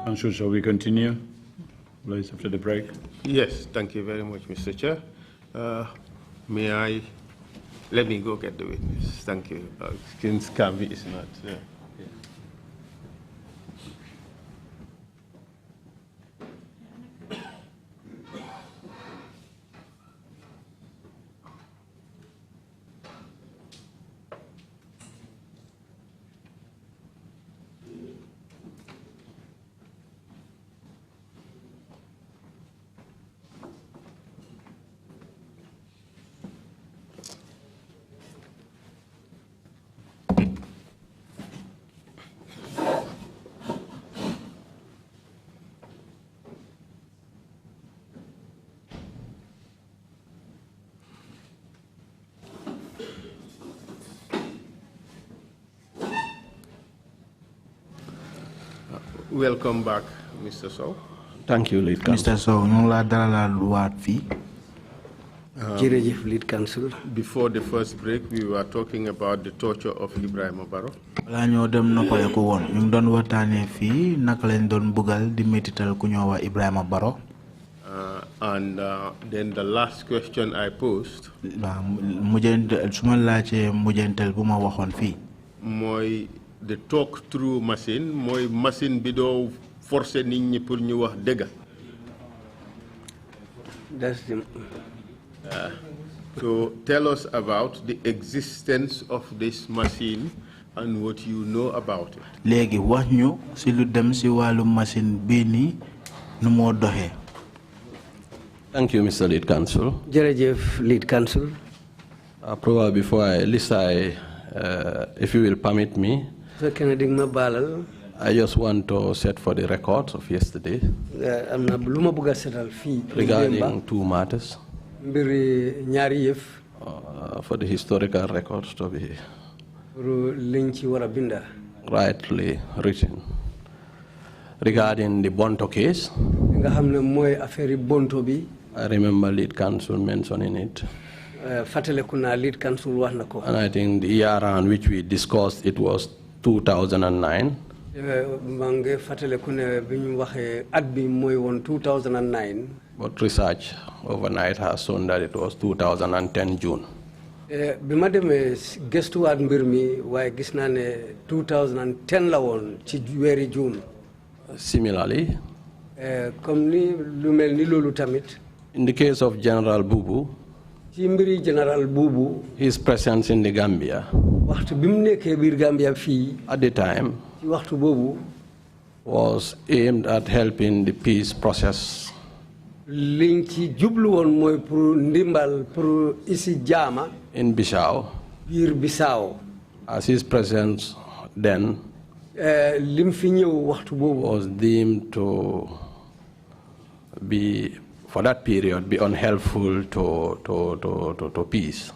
Council, shall we continue, please, after the break? Yes, thank you very much, Mr. Chair. Let me go get the witness. Thank you. Since Kambi is not there. Welcome back, Mr. Sowe. Thank you, Lead Counsel. Mr. Sowe, ñu la dalal waat fi. Jërëjëf, Lead Counsel. Before the first break, we were talking about the torture of Ibrahim Barrow. Balaa ñoo dem noppale ko woon ñu ngi doon waxtaanee fii naka lañ doon bugal di métital ku ñoo wax Ibrahima Barrow. And then the last question I posed. Suma laajee mujjantel bu ma waxoon fii. Mooy the talk through machine, mooy machine bi doo forcer nit ñi pour ñu wax dëgg. That's the. So tell us about the existence of this machine and what you know about it. Léegi wax ñu si lu dem si wàllu machine bii nii nu moo doxee. Thank you, Mr. Lead Counsel. Jërëjëf, Lead Counsel. Probably before I list, if you will permit me, I just want to set for the record of yesterday regarding two matters for the historical records to be rightly written. Regarding the Bonto case, I remember Lead Counsel mentioning it. And I think the year around which we discussed it was 2009. But research overnight has shown that it was 2010 June. 2010 June. Similarly, in the case of General Bubu, his presence in the Gambia at the time was aimed at helping the peace process in Bissau, as his presence then was deemed to be, for that period, be unhelpful to peace.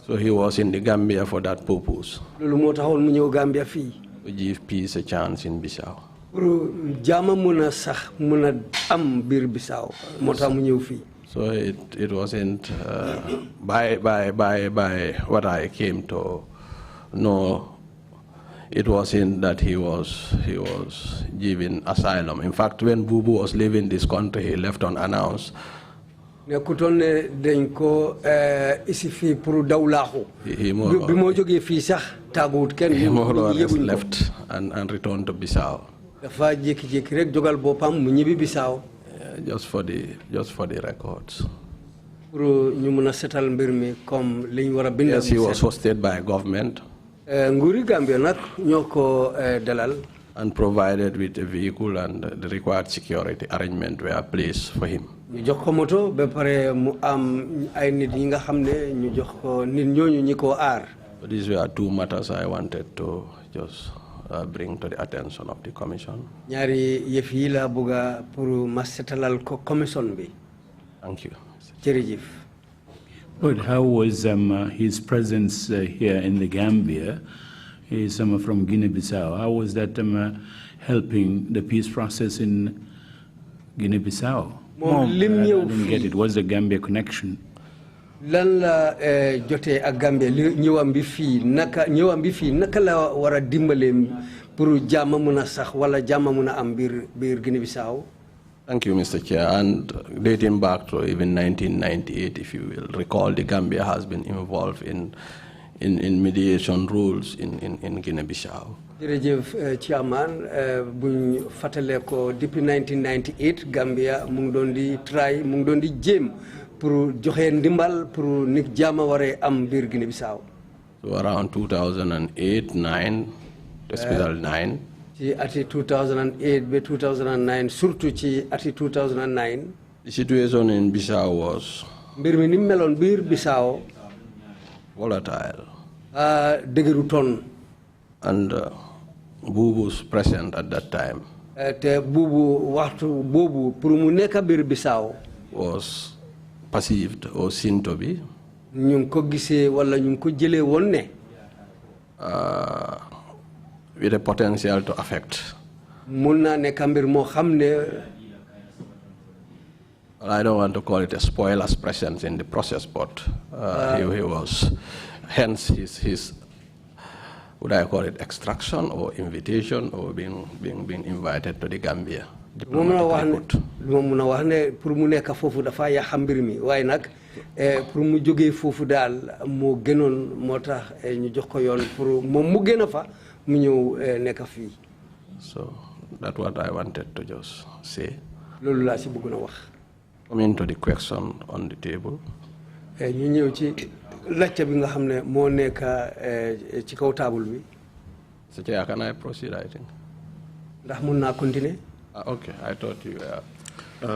So he was in the Gambia for that purpose, to give peace a chance in Bissau. So it wasn't by what I came to know. It wasn't that he was given asylum. In fact, when Bubu was leaving this country, he left unannounced. He more or less left and returned to Bissau. Just for the records. Yes, he was hosted by government and provided with a vehicle, and the required security arrangement were placed for him. So these were two matters I wanted to just bring to the attention of the Commission. Thank you. But how was his presence here in the Gambia? He's from Guinea-Bissau. How was that helping the peace process in Guinea-Bissau? I didn't get it. What's the Gambia connection? lan la jotee ak Gambia ñëwam bi fii naka la war a dimbale pour jàmm mun a sax wala jàmm mun a am biir Guinea-Bissau. Thank you, Mr. Chair. And dating back to even 1998, if you will recall, the Gambia has been involved in mediation rules in Guinea-Bissau. jërëjëf Chairman buñ fàttalee ko depuis 1998 Gambia mu ngi doon di try mu ngi doon di jéem pour joxe ndimbal pour nit jàmm waree am biir Guinea-Bissau. So around 2008, 9, especially 9. ci ati 2008 ba 2009 surtout ci ati 2009. The situation in Bissau was mbir mi ni mu meloon biir Bissau. volatile. dëgëru ton. And Bubu was present at that time. te Bubu waxtu boobu pour mu nekk biir Bissau. Was perceived or seen to be. ñu ngi ko gisee wala ñu ngi ko jëlee woon ne. With a potential to affect. mun naa nekk mbir moo xam ne. I don't want to call it a spoiler's presence in the process, but he was, hence his, would I call it extraction or invitation or being invited to the Gambia. lu ma mun a wax ne pour mu nekk foofu dafa yàq mbir mi waaye nag pour mu jógee foofu daal moo gënoon moo tax ñu jox ko yoon pour moom mu gën a fa mu ñëw nekk fii. So that's what I wanted to just say. loolu laa si bëgg na wax. Coming to the question on the table. ñu ñëw ci laajte bi nga xam ne moo nekk ci kaw table bi. So can I proceed, I think? ndax mun naa continuer. Okay, I thought you were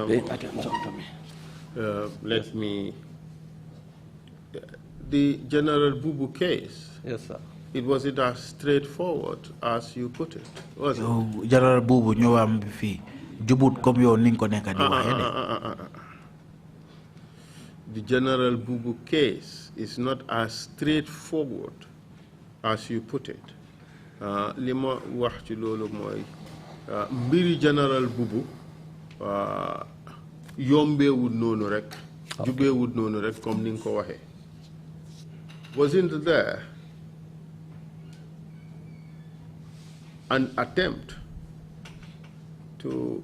paying attention to me. Let me. The General Bubu case. Yes, sir. It wasn't as straightforward as you put it, was it? General Bubu ñëwam bi fii jubut comme yow ni nga ko nekk di waxee de. The General Bubu case is not as straightforward as you put it. Li ma wax ci loolu mooy mbiri General Bubu yombeewut noonu rek jubeewut noonu rek comme ni nga ko waxee. Wasn't there an attempt to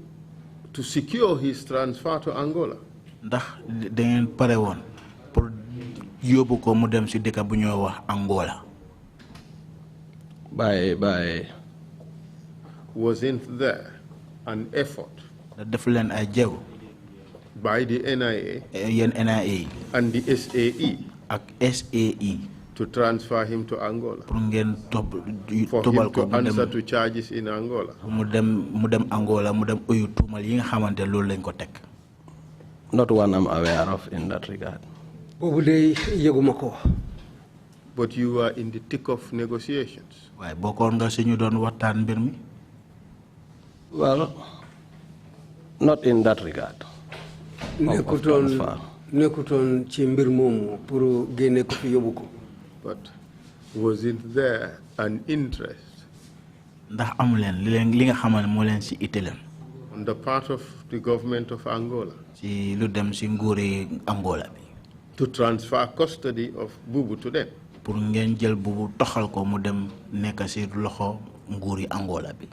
secure his transfer to Angola? Ndax da ngeen pare woon pour yóbbu ko mu dem si dëkk bu ñoo wax Angola. Wasn't there an effort def leen ay jéego by the NIA yéen NIA and the SAE ak SAE to transfer him to Angola? pour ngeen For him to answer to charges in Angola? mu dem Angola mu dem uyu tuumal yi nga xamante loolu lañ ko teg. Not one I'm aware of in that regard. boobu de yëguma ko. But you were in the thick of negotiations. waaye bokkoon nga si ñu doon waxtaan mbir mi. Well, not in that regard. nekkutoon ci mbir moomu pour génne ko fi yóbbu ko. But wasn't there an interest ndax amu leen li nga xamal moo leen si itteel on the part of the government of Angola si lu dem si nguuri Angola bi to transfer custody of Bubu to them? pour ngeen jël Bubu toxal ko mu dem nekk si loxo nguuri Angola bi.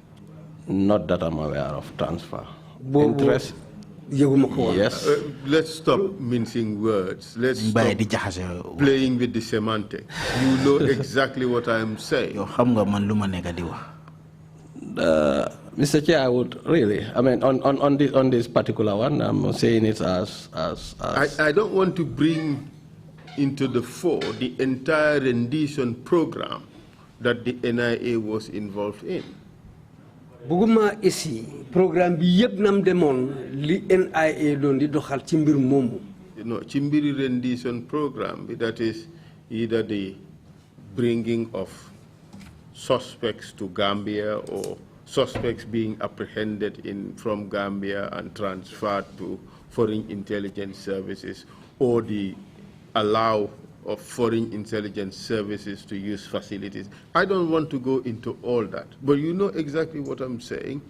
Not that I'm aware of transfer. Interest? Yes. Let's stop mincing words. Let's stop playing with the semantics. You know exactly what I'm saying. Mr. Chair, I would really, I mean, on this particular one, I'm saying it as I don't want to bring into the fore the entire rendition program that the NIA was involved in. Buguma ici programme bi yeb nam demone li NIA don di doxal ci mbir momu. You know, Chimbiri rendition program, that is either the bringing of suspects to Gambia or suspects being apprehended from Gambia and transferred to foreign intelligence services, or the allow of foreign intelligence services to use facilities. I don't want to go into all that, but you know exactly what I'm saying,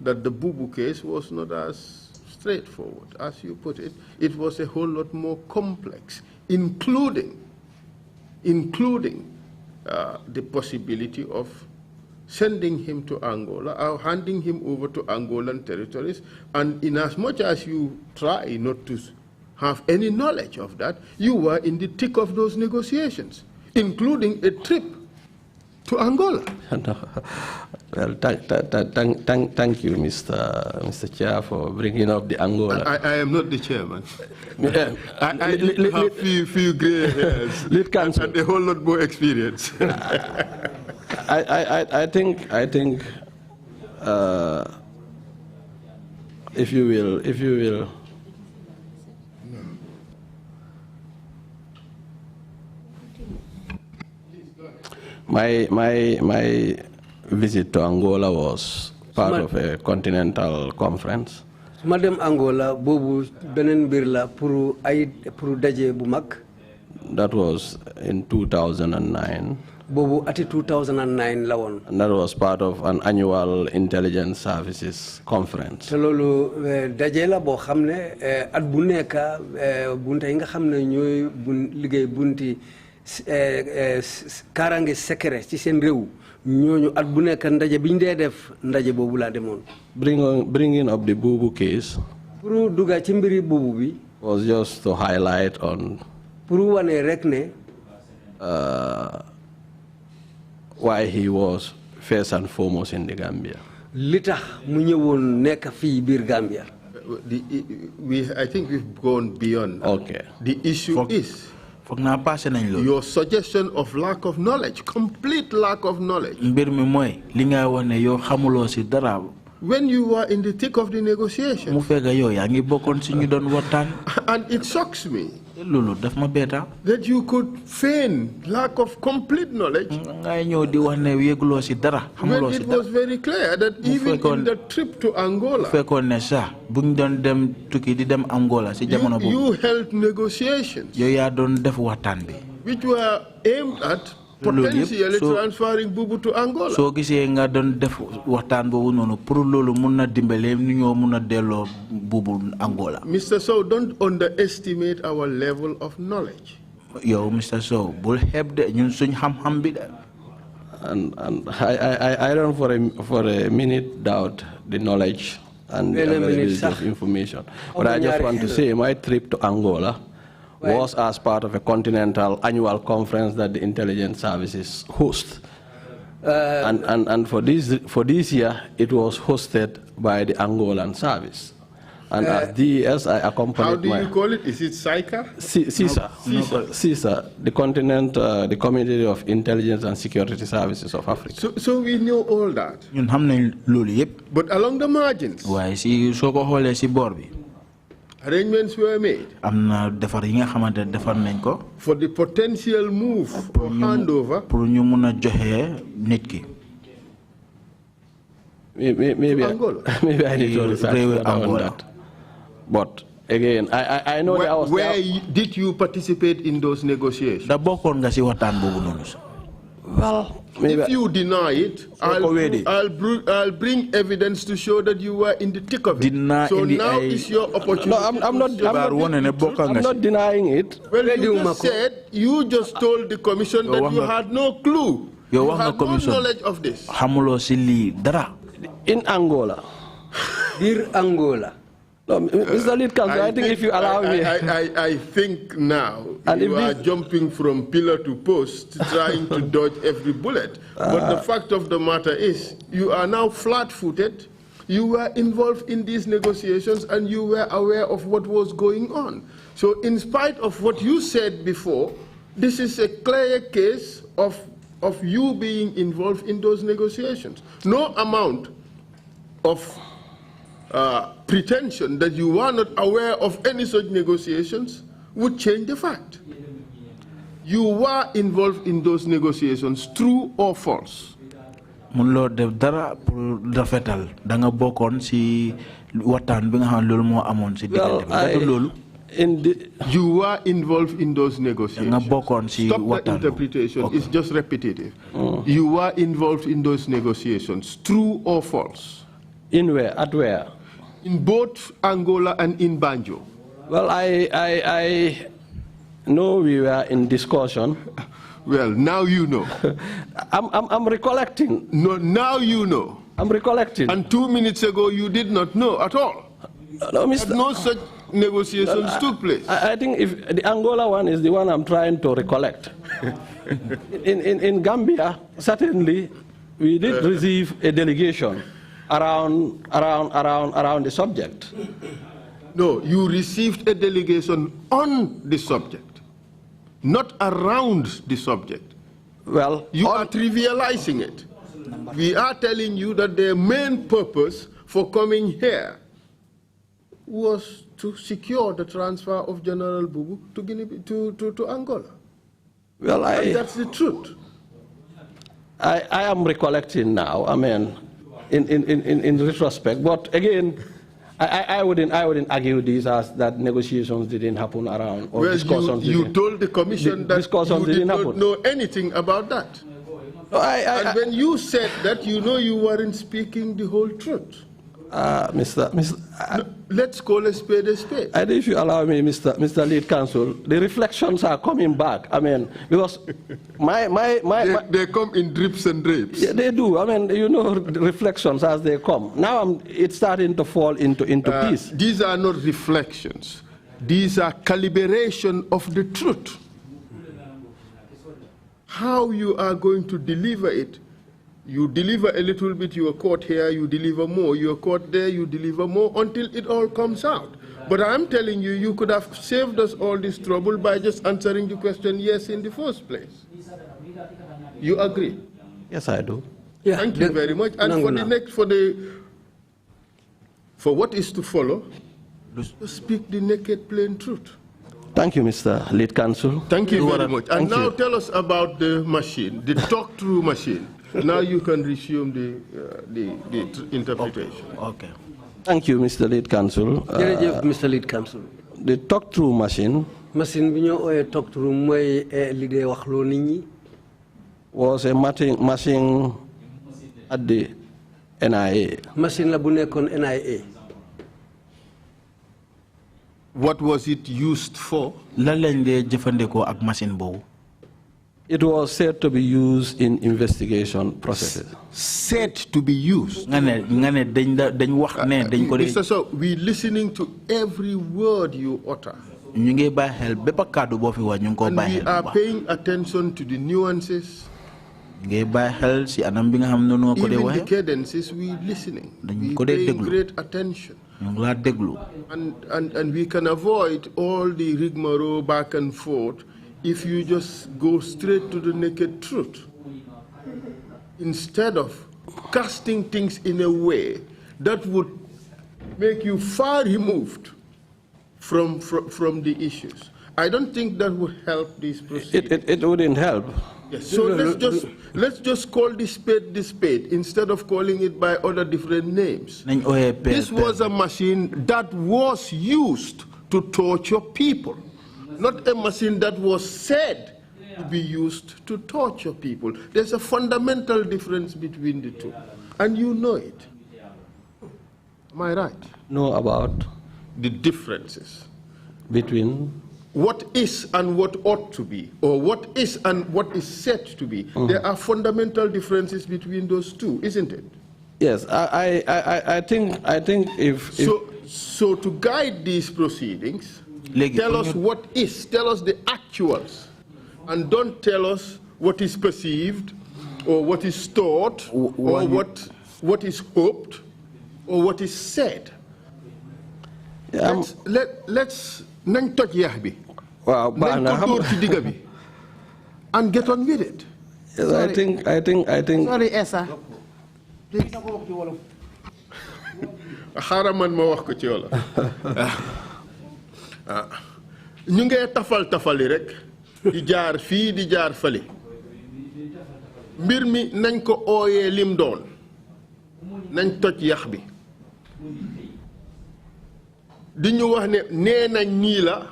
that the Bubu case was not as straightforward as you put it. It was a whole lot more complex including the possibility of sending him to Angola or handing him over to Angolan territories. And in as much as you try not to have any knowledge of that, you were in the thick of those negotiations, including a trip to Angola. Well, thank you, Mr. Chair, for bringing up the Angola. I am not the chairman. I have few gray hairs and a whole lot more experience. I think if you will. My visit to Angola was part of a continental conference. Madam Angola, bobu benen birla pour daje bu mag. That was in 2009. Bobu ati 2009 la won. And that was part of an annual intelligence services conference. Te lolu daje la bo xamne at bu neka bunta yi nga xamne ñoy liggéey bunti karange secret ci sen rew ñoñu at bu nek ndaje biñ dé def ndaje bobu la demone. Bringing up the Bubu case pour duga ci mbiri bobu bi was just to highlight on pour wane rek ne why he was first and foremost in the Gambia. Li tax mu ñewon nek fi bir Gambia. I think we've gone beyond. Okay. The issue is your suggestion of lack of knowledge, complete lack of knowledge. When you were in the thick of the negotiation. And it shocks me that you could feign lack of complete knowledge when it was very clear that even in the trip to Angola, you held negotiations which were aimed at potentially transferring Bubu to Angola. So gisee nga don def waxtaan bobu nonu pour lolu mëna dimbalé ñu ñoo mëna délo Bubu Angola. Mr. Sowe, don't underestimate our level of knowledge. Yo, Mr. Sowe, bul heb de ñun suñ xam-xam bi de. And I don't for a minute doubt the knowledge and the availability of information. But I just want to say my trip to Angola was as part of a continental annual conference that the intelligence services host. And for this year, it was hosted by the Angolan service. And as DES, I accompanied. How do you call it? Is it SICA? CISA, the Committee of Intelligence and Security Services of Africa. So we know all that. But along the margins, arrangements were made for the potential move or handover. Maybe I need to research on that. But again, I know that I was where did you participate in those negotiations? Well, if you deny it, I'll bring evidence to show that you were in the thick of it. So now is your opportunity. No, I'm not denying it. Well, you just said, you just told the commission that you had no clue. You had no knowledge of this. In Angola. Dear Angola. No, Mr. Lead Counsel, I think if you allow me. I think now you are jumping from pillar to post, trying to dodge every bullet. But the fact of the matter is, you are now flat-footed. You were involved in these negotiations and you were aware of what was going on. So in spite of what you said before, this is a clear case of you being involved in those negotiations. No amount of pretension that you were not aware of any such negotiations would change the fact. You were involved in those negotiations, true or false? Munlo def dara pour rafetal da nga bokon ci waxtaan bi nga xam lolu mo amone ci digënté lolu you were involved in those negotiations. Stop the interpretation, it's just repetitive. You were involved in those negotiations, true or false? In where? At where? In both Angola and in Banjo. Well, No, we were in discussion. Well, now you know. I'm recollecting. No, now you know. I'm recollecting. And 2 minutes ago, you did not know at all. No, Mr. No such negotiations took place. I think if the Angola one is the one I'm trying to recollect. in Gambia, certainly, we did receive a delegation around the subject. No, you received a delegation on the subject, not around the subject. Well, you are trivializing it. We are telling you that their main purpose for coming here was to secure the transfer of General Bubu to Guinea, to Angola. Well, and that's the truth. I am recollecting now. I mean, in retrospect, but again, I wouldn't argue this as that negotiations didn't happen around or discussions. You told the commission that you did not know anything about that. No, and when you said that, you know you weren't speaking the whole truth. Let's call a spade a spade. And if you allow me, Mr. Lead Counsel, the reflections are coming back. I mean, because they come in drips and drapes. Yeah, they do. I mean, you know, reflections as they come. Now it's starting to fall into peace. These are not reflections. These are calibration of the truth. How you are going to deliver it. You deliver a little bit, you are caught here, you deliver more, you are caught there, you deliver more, until it all comes out. But I'm telling you, you could have saved us all this trouble by just answering the question yes in the first place. You agree? Yes, I do. Yeah. Thank you very much. And for what is to follow, speak the naked plain truth. Thank you, Mr. Lead Counsel. Thank you very much. And now tell us about the machine, the talk-through machine. Now you can resume the interpretation. Okay. Thank you, Mr. Lead Counsel. Mr. Lead Counsel. The talk-through machine. Machine bi ñoo oyé talk-through moy li dé wax lo nit ñi. Was a machine at the NIA. Machine la bu nekkon NIA. What was it used for? Lan lañ dé jëfandikoo ak machine boobu. It was said to be used in investigation processes. Said to be used. Mr. Sowe, we're listening to every word you utter. And we are paying attention to the nuances. Even the cadences, we're listening. We're paying great attention. And we can avoid all the rigmarole back and forth if you just go straight to the naked truth, instead of casting things in a way that would make you far removed from the issues. I don't think that would help these proceedings. It wouldn't help. Yes. So let's just call this spade instead of calling it by other different names. This was a machine that was used to torture people. Not a machine that was said to be used to torture people. There's a fundamental difference between the two. And you know it. Am I right? Know about? The differences. Between? What is and what ought to be, or what is and what is said to be. There are fundamental differences between those two, isn't it? Yes, I think if... So to guide these proceedings, tell us what is, tell us the actuals, and don't tell us what is perceived, or what is thought, or what is hoped, or what is said. Let's touch Yahbi. And get on with it. Yes, I think. Sorry, Essa. Haraman ma wax ko ci wala. Ñu ngee tafali rek di jaar fii di jaar fale. Mbir mi nañ ko ooyee lim doon. Nañ toj yax bi. Di ñu wax ne nee nañ nii la.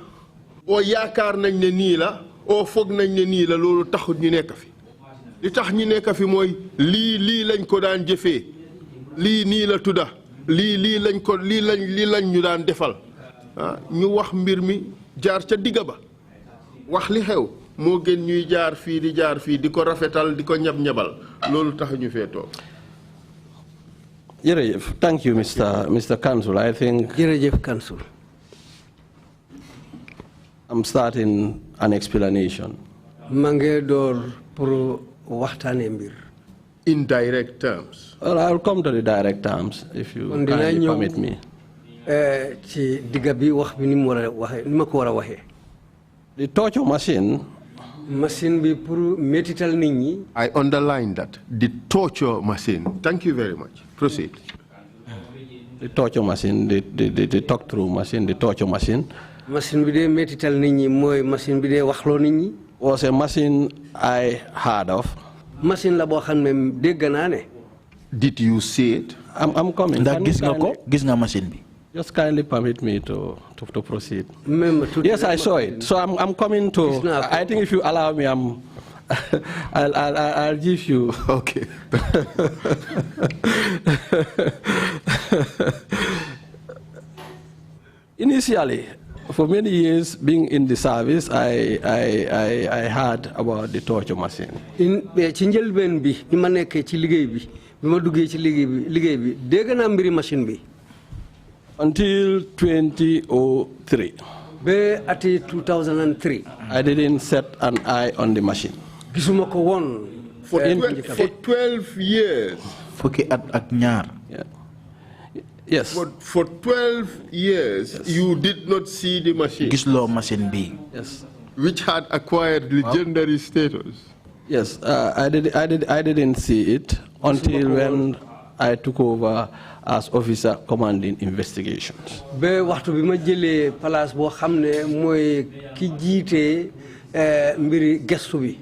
O yaakaar nañ ne nii la o foog nañ ne nii la loolu taxut ñu nekk fi li tax ñu nekk fi mooy lii lañ ko daan jëfee lii nii la tudda lii lañ ñu daan defal ñu wax mbir mi jaar ca digga ba wax li xew moo gën ñuy jaar fii di ko rafetal di ko ñab-ñabal loolu tax ñu fee toog. Jërëjëf, thank you, Mr. Council. I think jërëjëf Council. I'm starting an explanation. maa ngi door pour waxtaanee mbir. In direct terms. Well, I'll come to the direct terms if you kindly permit me. ci digga bi wax bi ni mu war a waxee ni ma ko war a waxee. The torture machine. machine bi pour métital nit ñi. I underline that. The torture machine. Thank you very much. Proceed. The torture machine, the talk-through machine, the torture machine. machine bi dee métital nit ñi mooy machine bi dee waxloo nit ñi. Was a machine I heard of. machine la boo xam ne dégg naa ne. Did you see it? I'm coming. ndax gis nga ko gis nga machine bi. Just kindly permit me to proceed. Même Yes, I saw it. So I'm coming to. I think if you allow me, I'll give you. Okay. Initially, for many years being in the service, I heard about the torture machine. ci njëlbeen bi bi ma nekkee ci liggéey bi bi ma duggee ci liggéey bi dégg naa mbiri machine bi. Until 2003. Be ati 2003. I didn't set an eye on the machine. Gisuma ko woon. For 12 years. Fukki at ak ñaar. Yes. For 12 years, yes. You did not see the machine. Gisloo machine bi. Yes. Which had acquired legendary status. Yes, I didn't see it until when I took over as officer commanding investigations. Be waxtu bi ma jëlee place boo xam ne mooy ki jiite mbiri gestu bi.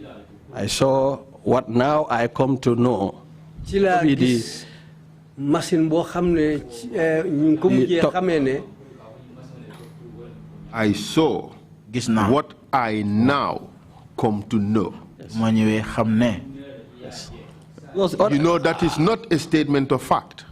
I saw what now I come to know. ci laa gis machine boo xam ne ñu ko mujjee xamee ne. I saw what I now come to know. ma ñëwee xam ne. You know that is not a statement of fact.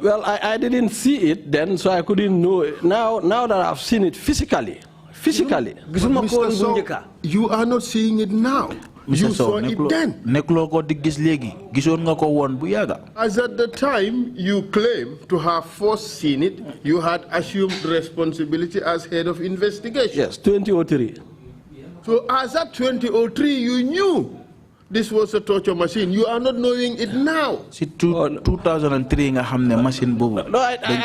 Well, I didn't see it then, so I couldn't know it. Now that I've seen it physically. Mr. Sowe, you are not seeing it now. You saw it then. As at the time you claim to have first seen it, you had assumed responsibility as head of investigation. Yes, 2003. So as at 2003, you knew this was a torture machine. You are not knowing it now. 2003 nga xamne machine bobu. No, I think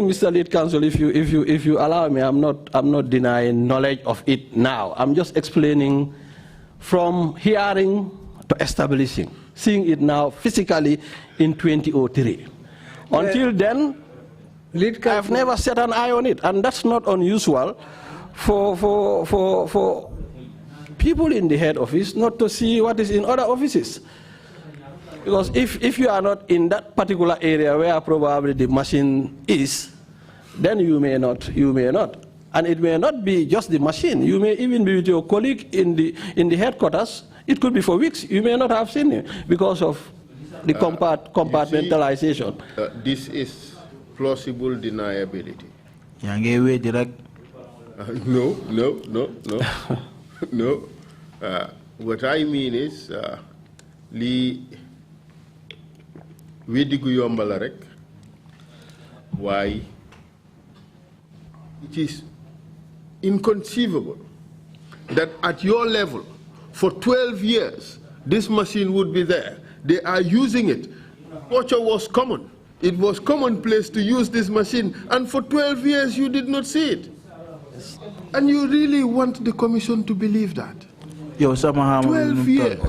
Mr. Lead Counsel, if you allow me, I'm not denying knowledge of it now. I'm just explaining from hearing to establishing, seeing it now physically in 2003. Until then, I've never set an eye on it, and that's not unusual for people in the head office not to see what is in other offices. Because if you are not in that particular area where probably the machine is, then you may not. And it may not be just the machine. You may even be with your colleague in the headquarters. It could be for weeks. You may not have seen it because of the compartmentalization. This is plausible deniability. No. No. What I mean is, why it is inconceivable that at your level, for 12 years, this machine would be there. They are using it. Torture was common. It was commonplace to use this machine, and for 12 years you did not see it. And you really want the commission to believe that? 12 years.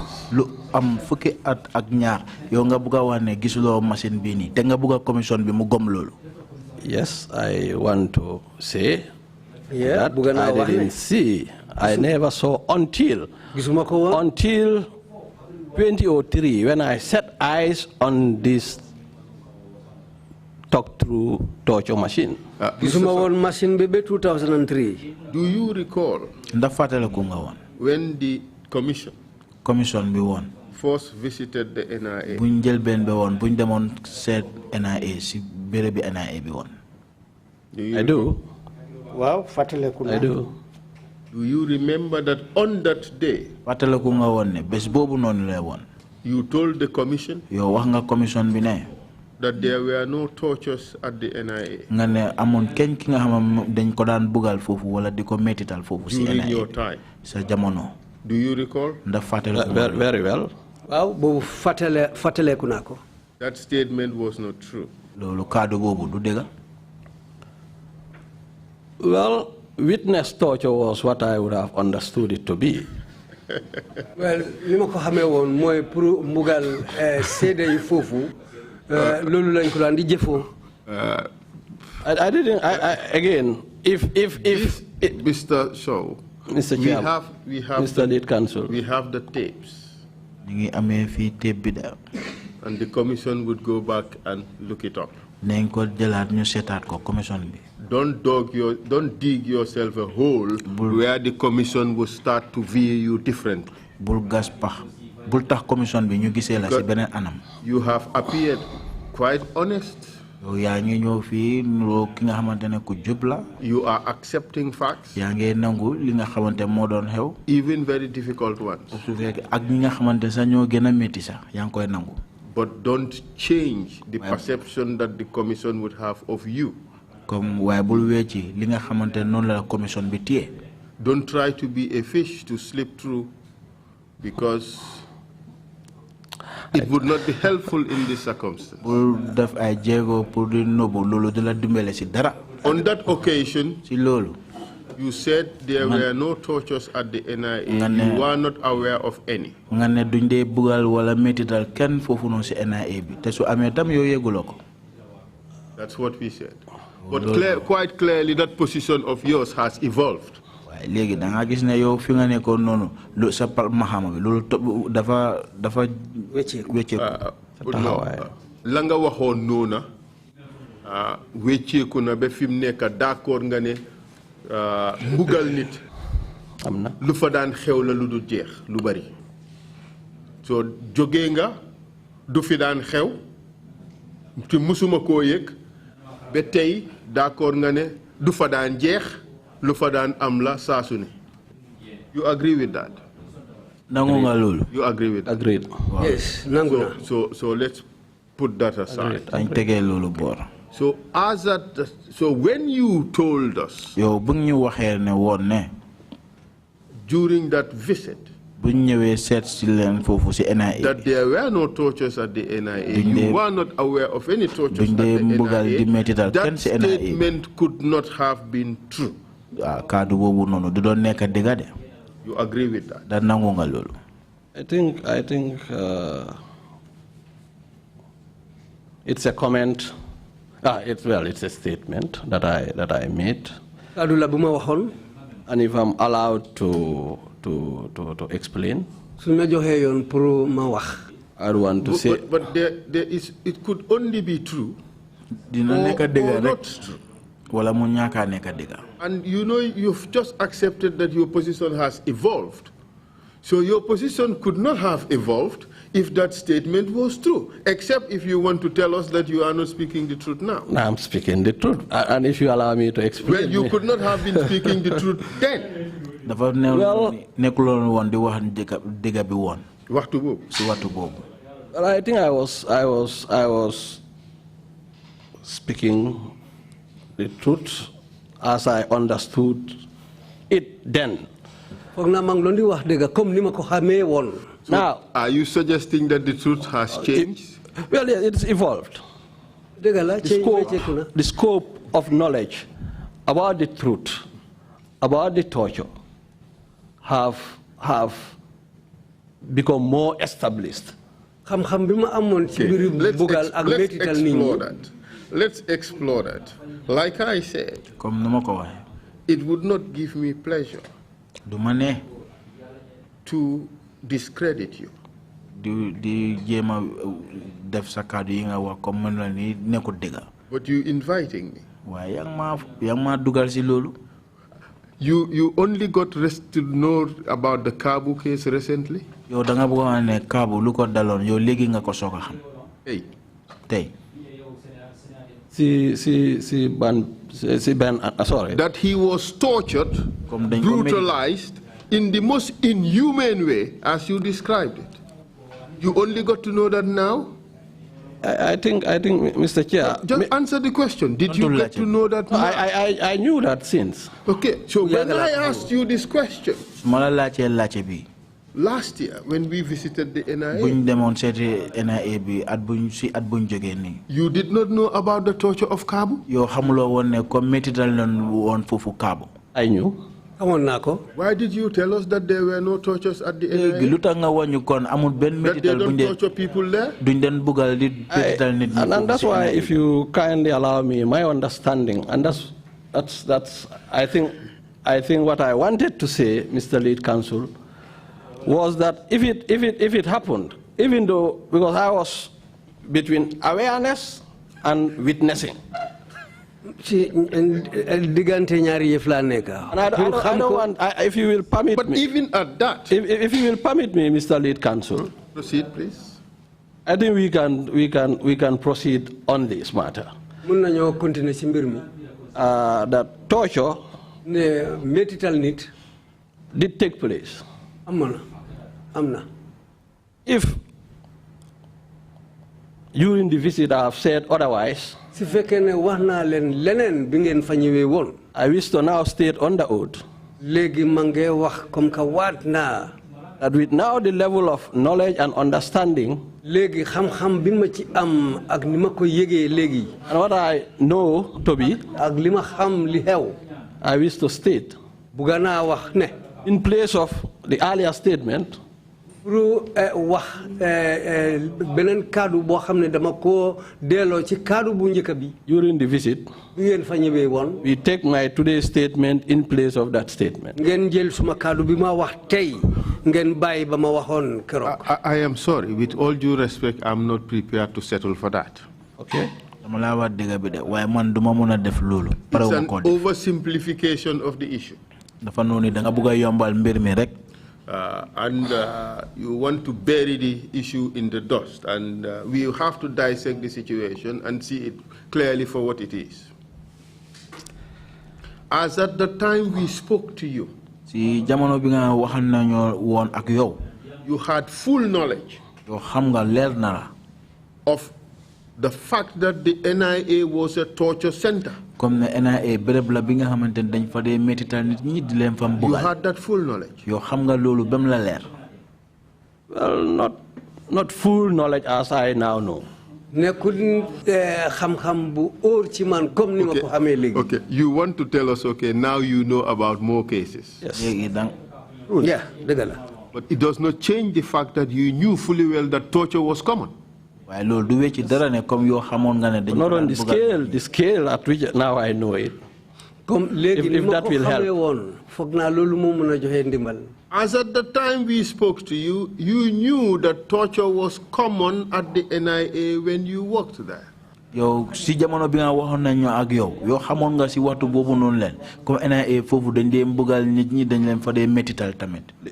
Am fukki at ak ñaar yow nga bëgg wax ne gisuloo machine bi ni te nga bëgg commission bi mu gom lolu. Yes, I want to say that I didn't see. I never saw until 2003 when I set eyes on this talk-through torture machine. Machine 2003. Do you recall when the commission be won first visited the NIA? Buñ jël ben be won buñ demone set NIA ci béré bi NIA bi won. I do. Wow, fataleku na. I do. Do you remember that on that day, Fataleku nga won ne bes bobu nonu lay won. you told the commission Yo wax nga commission bi ne that there were no tortures at the NIA nga ne amon ken ki nga xam dañ ko daan bugal fofu wala diko metital fofu ci during NIA your time. sa jamono. Do you recall? Ndax fataleku Very well. Wow, bobu fataleku nako. That statement was not true. Lolu kado bobu du dega. Well, witness torture was what I would have understood it to be. Well, lima ko xamé won moy pour mbugal cédé yi fofu lolu lañ ko daan di jëfo. I didn't. Again, if Mr. Sowe, Mr. Chairman, we have Mr. Lead Counsel, we have the tapes, Ñi amé fi tape bi da. and the commission would go back and look it up. Nañ ko jëlaat ñu sétat ko commission bi. Don't dig yourself a hole where the commission will start to view you differently. Bul gas pax. Bul tax commission bi ñu gisé la ci benen anam. You have appeared quite honest. Yow yaa ngi ñëw fii nuroo ki nga xamante ne ku jub la. You are accepting facts, yaa ngi nangu li nga xamante moo doon xew. even very difficult ones. su fekkee ak ñi nga xamante sax ñoo gën a métti sax yaa ngi koy nangu. But don't change the perception that the commission would have of you. Comme waaye bul wecci li nga xamante noonu la commission bi téye. Don't try to be a fish to slip through, because it would not be helpful in this circumstance. bul def ay jéego pour di nëbbu loolu di la dimbale si dara. On that occasion, si loolu. you said there were no tortures at the NIA. You were not aware of any. nga ne duñ dee bugal wala métital kenn foofu noonu si NIA bi te su amee tam yow yëguloo ko. That's what we said. But quite clearly, that position of yours has evolved. waaye léegi da nga gis ne yow fi nga nekkoon noonu lu sa maxama bi loolu dafa wecceeku. la nga waxoon noona wecceeku na ba fi mu nekk d'accord nga ne mbugal nit am na lu fa daan xew la lu du jeex lu bari soo jógee nga du fi daan xew te musuma koo yëg ba tey d'accord nga ne du fa daan jeex lu fa daan am la saa su ne. You agree with that? nangu nga loolu. You agree with that? agreed. Yes, nangu na. So let's put that aside. dañ tegee loolu boor. So when you told us yow bu ñu waxee ne woon ne. during that visit bu ñu ñëwee seet si leen foofu si NIA. that there were no tortures at the NIA, you were not aware of any tortures at the NIA, that statement could not have been true. kaddu boobu noonu du doon nekk dëgg de. You agree with that? da nangu nga loolu. I think it's a comment. It's a statement that I made. kaddu la bu ma waxoon. And if I'm allowed to explain, I don't want to say. But it could only be true or not true. And you know, you've just accepted that your position has evolved. So your position could not have evolved if that statement was true, except if you want to tell us that you are not speaking the truth now. No, I'm speaking the truth. And if you allow me to explain. Well, you could not have been speaking the truth then. Well, I think I was speaking the truth as I understood it then. Now, are you suggesting that the truth has changed? Well, it's evolved. The scope of knowledge about the truth, about the torture, have become more established. Let's explore that. Like I said, it would not give me pleasure to discredit you. But you inviting me. You only got to know about the Kabu case recently? Hey. that he was tortured, brutalized in the most inhumane way, as you described it. You only got to know that now? I think, Mr. Chair. Just answer the question. Did you get to know that now? I knew that since. Okay, so when I asked you this question, last year, when we visited the NIA, you did not know about the torture of Cabo? I knew. Why did you tell us that there were no tortures at the NIA? That they don't torture people there? And that's why, if you kindly allow me, my understanding, and that's I think what I wanted to say, Mr. Lead Counsel, was that if it happened, even though, because I was between awareness and witnessing. And I don't want, if you will permit me. But even at that. If you will permit me, Mr. Lead Counsel. Proceed, please. I think we can proceed on this matter. That torture did take place. If during the visit I have said otherwise, I wish to now state on the oath that with now the level of knowledge and understanding and what I know to be, I wish to state in place of the earlier statement during the visit, we take my today's statement in place of that statement. I am sorry, with all due respect, I'm not prepared to settle for that. Okay. It's an oversimplification of the issue. And you want to bury the issue in the dust, and we have to dissect the situation and see it clearly for what it is. As at the time we spoke to you, you had full knowledge of the fact that the NIA was a torture center. You had that full knowledge. Well, not full knowledge as I now know. Okay, you want to tell us, okay, now you know about more cases. Yes. Yeah, but it does not change the fact that you knew fully well that torture was common. Not on the scale at which now I know it. If that will help. As at the time we spoke to you, you knew that torture was common at the NIA when you worked there.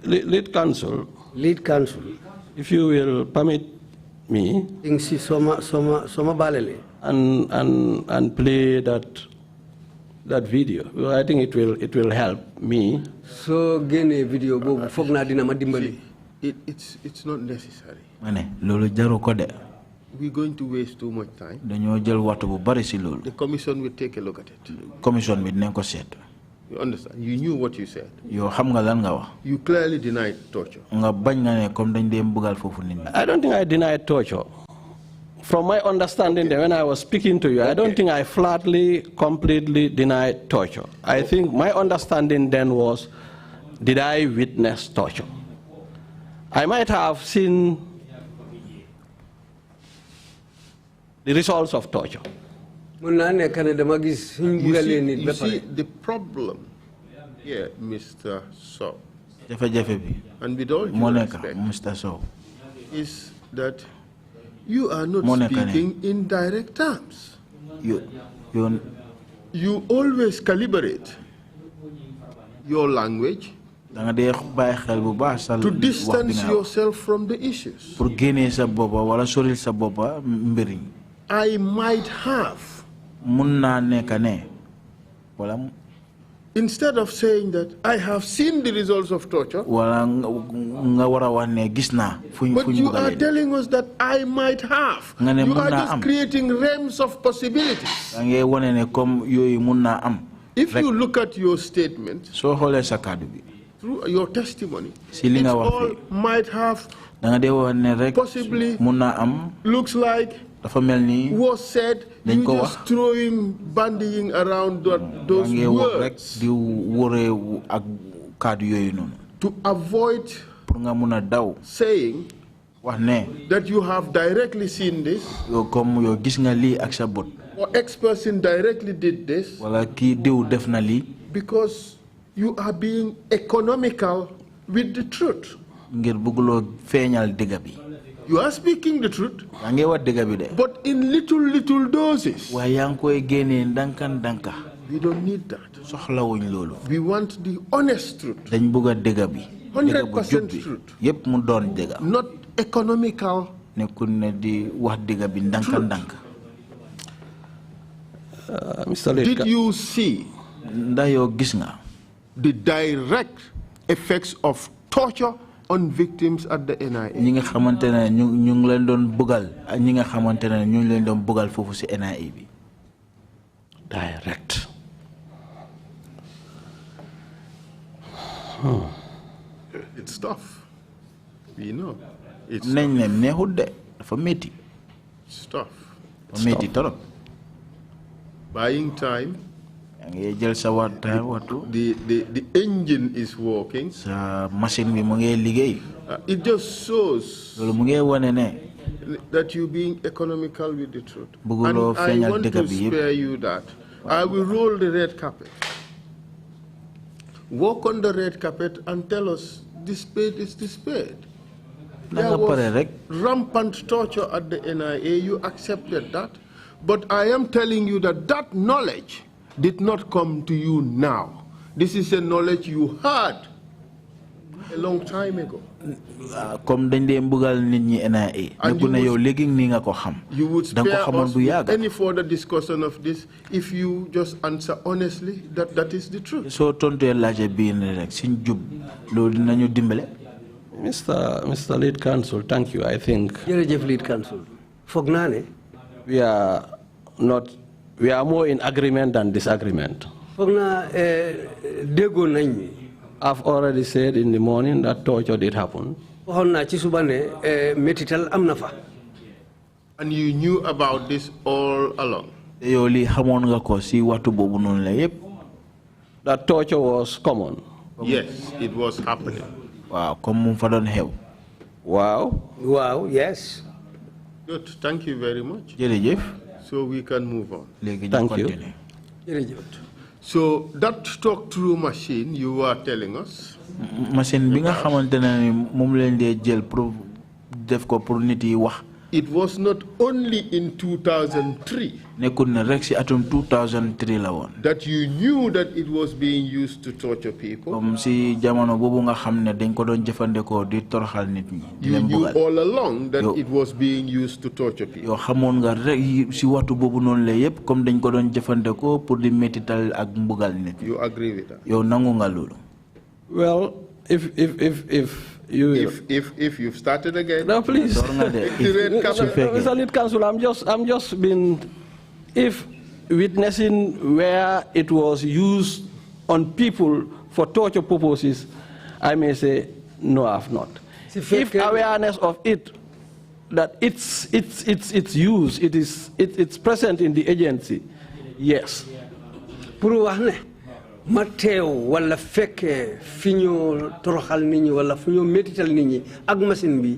Lead counsel, if you will permit me and play that video, I think it will help me. So video it's not necessary. We're going to waste too much time. The commission will take a look at it. You understand? You knew what you said. You clearly denied torture. I don't think I denied torture. From my understanding, when I was speaking to you, I don't think I flatly, completely denied torture. I think my understanding then was, did I witness torture? I might have seen the results of torture. You see, the problem here, Mr. Sowe, and with all due respect, is that you are not speaking in direct terms. You always calibrate your language to distance yourself from the issues. I might have Instead of saying that I have seen the results of torture, but you are telling us that I might have. You are just creating realms of possibilities. If you look at your statement, through your testimony, it all might have, possibly, looks like, was said, you just throwing, bandying around those words to avoid saying that you have directly seen this, or X person directly did this, because you are being economical with the truth. You are speaking the truth, but in little doses. We don't need that. We want the honest truth, 100% truth, not economical truth. Did you see the direct effects of torture on victims at the NIA? Direct. It's tough. We know. It's tough. Buying time. The engine is working. It just shows that you're being economical with the truth. And I want to spare you that. I will roll the red carpet. Walk on the red carpet and tell us this spade is the spade. There was rampant torture at the NIA. You accepted that. But I am telling you that that knowledge did not come to you now. This is a knowledge you had a long time ago. And you would spare us any further discussion of this if you just answer honestly that that is the truth. Mr. Lead Counsel, thank you. I think Lead Counsel. we are more in agreement than disagreement. I've already said in the morning that torture did happen. And you knew about this all along? That torture was common? Yes, it was happening. Wow. Wow, yes. Good, thank you very much. So we can move on. Thank you. So that talk-through machine you were telling us, it was not only in 2003 that you knew that it was being used to torture people. You knew all along that it was being used to torture people. You agree with that? Well, if you've started again. No, please. Mr. Lead Counsel, I'm just been, if witnessing where it was used on people for torture purposes, I may say no, I've not. If awareness of it, that it's use, it's present in the agency, yes. Mateo wala fekke fiñu toroxal nit ñi wala fiñu métital nit ñi ak machine bi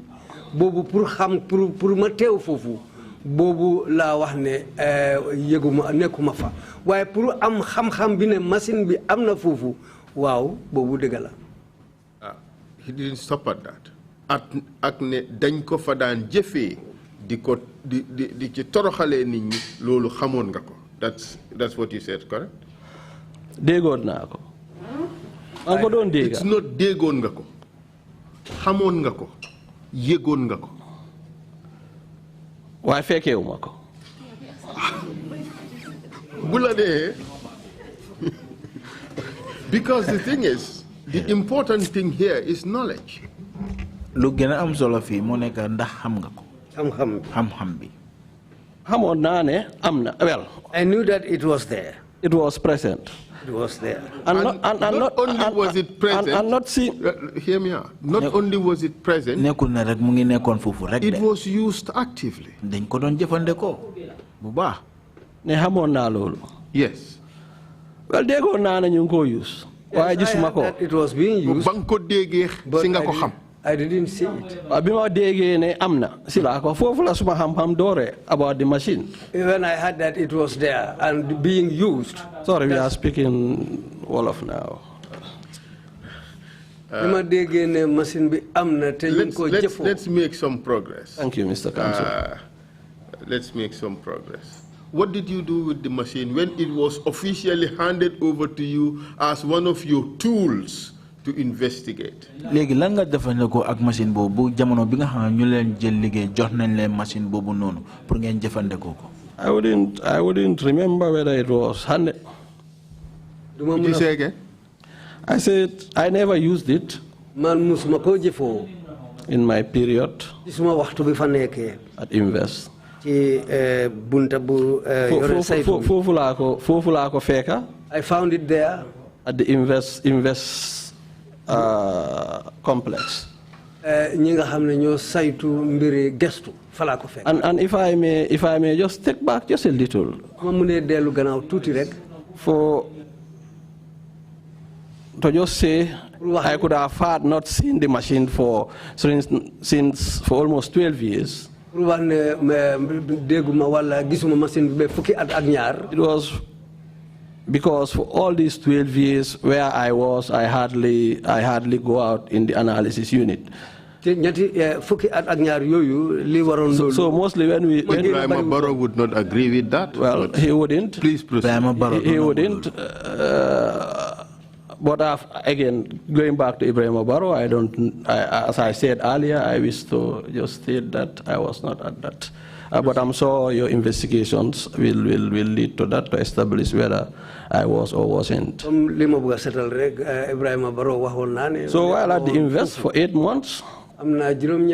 bobu pour xam pour Mateo fofu bobu la wax ne yeguma nekuma fa waye pour am xam-xam bi ne machine bi amna fofu waaw bobu deug la. He didn't stop at that. Ak ne dañ ko fa daan jëfé di ci toroxalé nit ñi lolu xamone nga ko. That's what you said, correct? Dégoon naa ko. maa ko doon dégg. It's not déggoon nga ko. xamoon nga ko. yëgoon nga ko. waaye fekkeewuma ko. Because the thing is, the important thing here is knowledge. Lu gëna am solo fi mo nek ndax xam nga ko. Xam-xam bi. Well, I knew that it was there. It was present. It was there. And not only was it present, and not seen. Hear me out. Not only was it present, it was used actively. Yes. Well, they go now and you go use. Why just it was being used, but I didn't see it. About the machine. When I heard that it was there and being used. Sorry, we are speaking Wolof now. Let's make some progress. Thank you, Mr. Council. Let's make some progress. What did you do with the machine when it was officially handed over to you as one of your tools to investigate? Légui lan nga defandeko ak machine bobu jamono bi nga xam ñu leen jël liggéey jox nañ leen machine bobu nonu pour ngeen jëfandeko ko. I wouldn't remember whether it was handed. Did you say again? I said I never used it. Man musuma ko jëfo. In my period. Suma waxtu bi fa nekké. At Invest. I found it there at the Invest complex. And if I may just take back just a little to just say I could have had not seen the machine for almost 12 years. It was because for all these 12 years where I was, I hardly go out in the analysis unit. So mostly when Ibrahim Barrow would not agree with that. Well, he wouldn't. Please proceed. He wouldn't. But again, going back to Ibrahim Barrow, as I said earlier, I wish to just state that I was not at that. But I'm sure your investigations will lead to that to establish whether I was or wasn't. So while at the Invest for 8 months, I didn't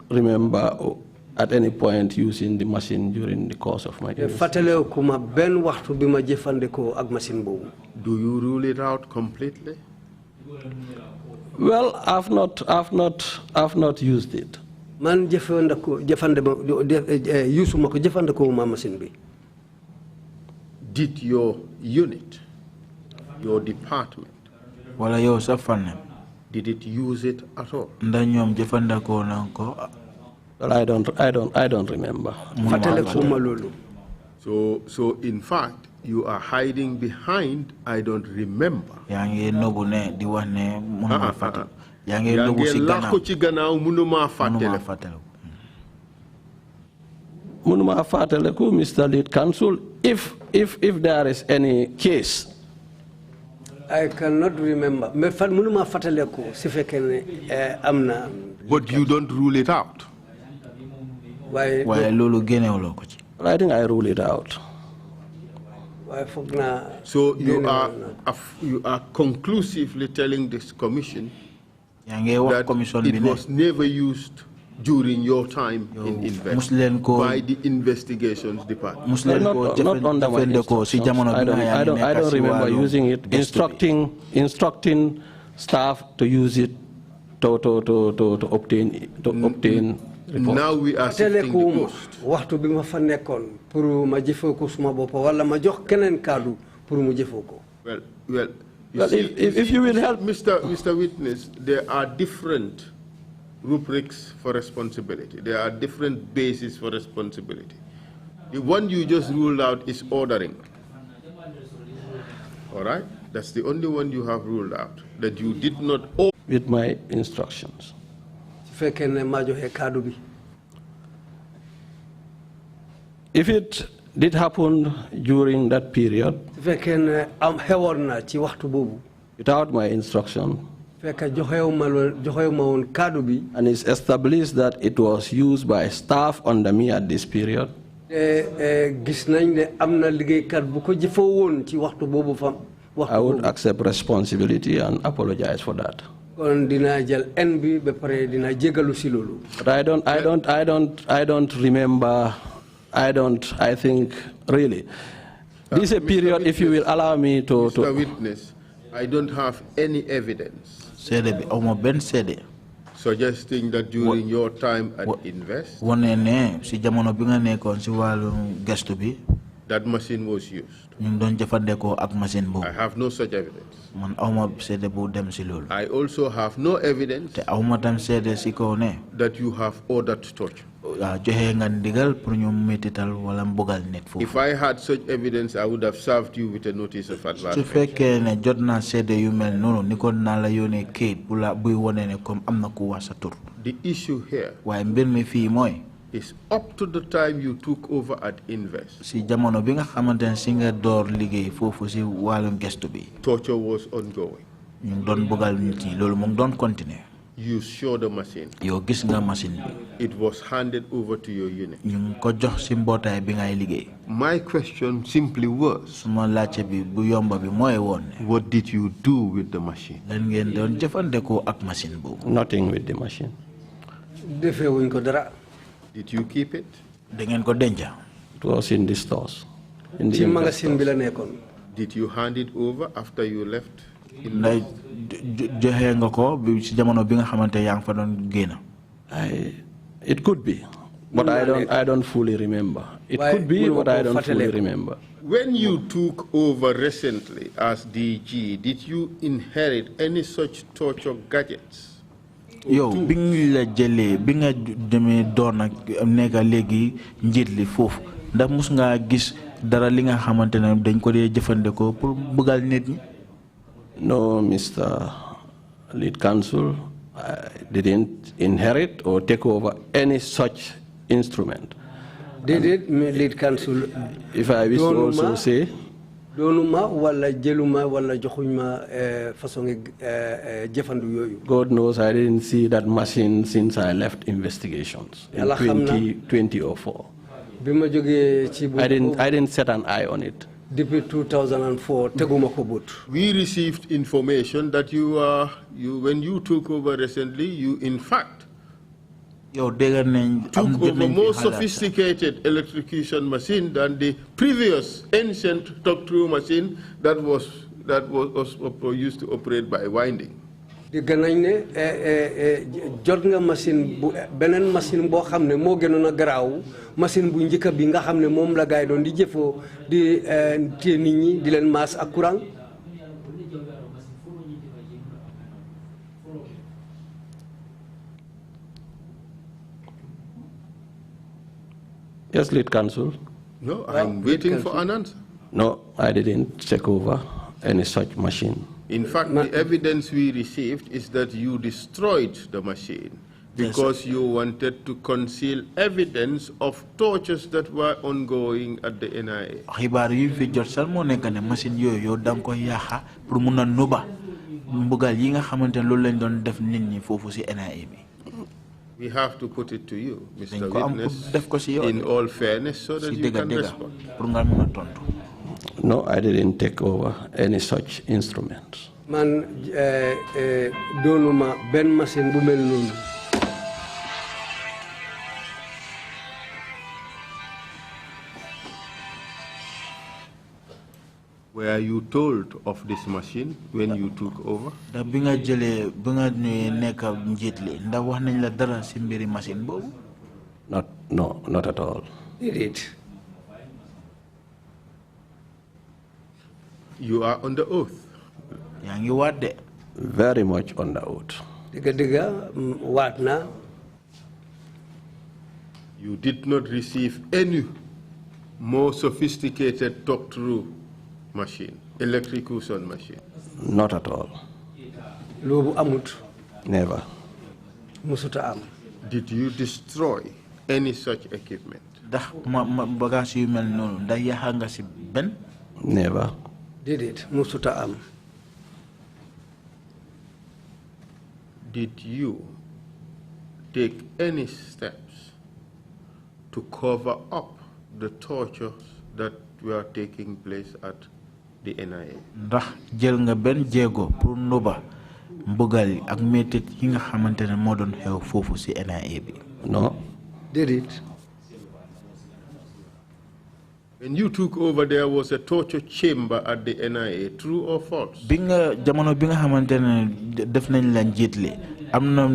remember at any point using the machine during the course of my investigation. Do you rule it out completely? Well, I've not used it. Did your unit, your department, did it use it at all? Well, I don't remember. So in fact, you are hiding behind I don't remember. Mr. Lead Counsel, if there is any case. I cannot remember. But you don't rule it out. I think I rule it out. So you are conclusively telling this commission that it was never used during your time in Invest by the investigations department. Not under my instructions. I don't remember using it. Instructing staff to use it to obtain reports. Now we are sifting the post. Well, if you will help, Mr. Witness, there are different rubrics for responsibility. There are different bases for responsibility. The one you just ruled out is ordering. All right? That's the only one you have ruled out, that you did not order. With my instructions. If it did happen during that period, without my instruction, and it's established that it was used by staff under me at this period, gis nañ ne am na liggéeykat bu ko jëfoo woon ci waxtu boobu fam. I would accept responsibility and apologize for that. kon dina jël en bi ba pare dina jégalu si loolu. But I don't remember. I think really. This is a period, if you will allow me to. Mr. Witness, I don't have any evidence suggesting that during your time at Invest, that machine was used. I have no such evidence. I also have no evidence that you have ordered torture. If I had such evidence, I would have served you with a notice of advertisement. The issue here is up to the time you took over at Invest. Torture was ongoing. You saw the machine. It was handed over to your unit. My question simply was, what did you do with the machine? Nothing with the machine. Did you keep it? It was in the stores. In the Did you hand it over after you left? It could be, but I don't fully remember. It could be, but I don't fully remember. When you took over recently as DG, did you inherit any such torture gadgets? Yo, bing la jele, binga deme dona nega legi njitli fofu. Ndax mus nga gis dara li nga xamantene dañ ko dé jëfandiko pour bëggal nit ñi? No, Mr. Lead Counsel, I didn't inherit or take over any such instrument. Did it, Lead Counsel? If I wish to also say, God knows I didn't see that machine since I left investigations in 2004. I didn't set an eye on it. 2004, we received information that when you took over recently, you in fact took over more sophisticated electrocution machine than the previous ancient Trrc machine that was used to operate by winding. Dégg nañ ne jot nga machine bu beneen machine boo xam ne moo gënoon a garaaw machine bu njëkk bi nga xam ne moom la gaay doon di jëfoo di téye nit ñi di leen maas ak courant. Yes, Lead Counsel. No, I'm waiting for an answer. No, I didn't take over any such machine. In fact, the evidence we received is that you destroyed the machine because you wanted to conceal evidence of tortures that were ongoing at the NIA. We have to put it to you, Mr. Witness, in all fairness, so that you can respond. No, I didn't take over any such instruments. Man, donuma ben machine bu mel non. Were you told of this machine when you took over? Da binga jele binga neka njitli nda wax nañ la dara ci mbiri machine bobu? Not at all. Did it? You are on the oath. Yangi wat de. Very much on the oath. Diga wat na. You did not receive any more sophisticated talk-through machine, electrocution machine. Not at all. Lobu amut. Never. Musuta am. Did you destroy any such equipment? Bagage yu mel non da yaxa nga ci ben? Never. Did it? Musuta am. Did you take any steps to cover up the tortures that were taking place at the NIA? ndax jël nga ben jéego pour nuba mbugal ak metit yi nga xamantene mo doon xew fofu ci NIA bi? No. Did it? When you took over, there was a torture chamber at the NIA. True or false? Bi nga jamono bi nga xamantene def nañ la njiitli amna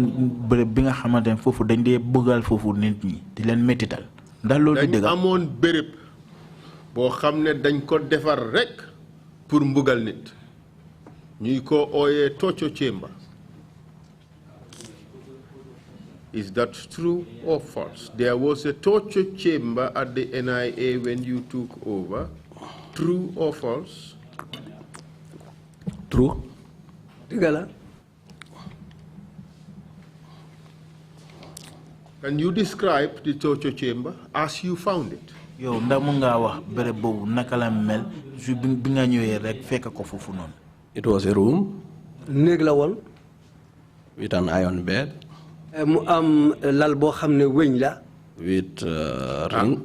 bërëb bi nga xamantene fofu dañ dé bëggal fofu nit ñi di leen metital ndax loolu di dëgg? dañ amoon bërëb boo xam ne dañ ko defar rek pour mbugal nit ñuy ko ooyee torture chamber. Is that true or false? There was a torture chamber at the NIA when you took over. True or false? True. Digala. Can you describe the torture chamber as you found it? Yo ndax mu nga wax bërëb boobu naka la mel su bi nga ñëwee rek fekk ko foofu noonu? It was a room. Néeg la woon. With an iron bed. Mu am lal boo xam ne weñ la. With ring.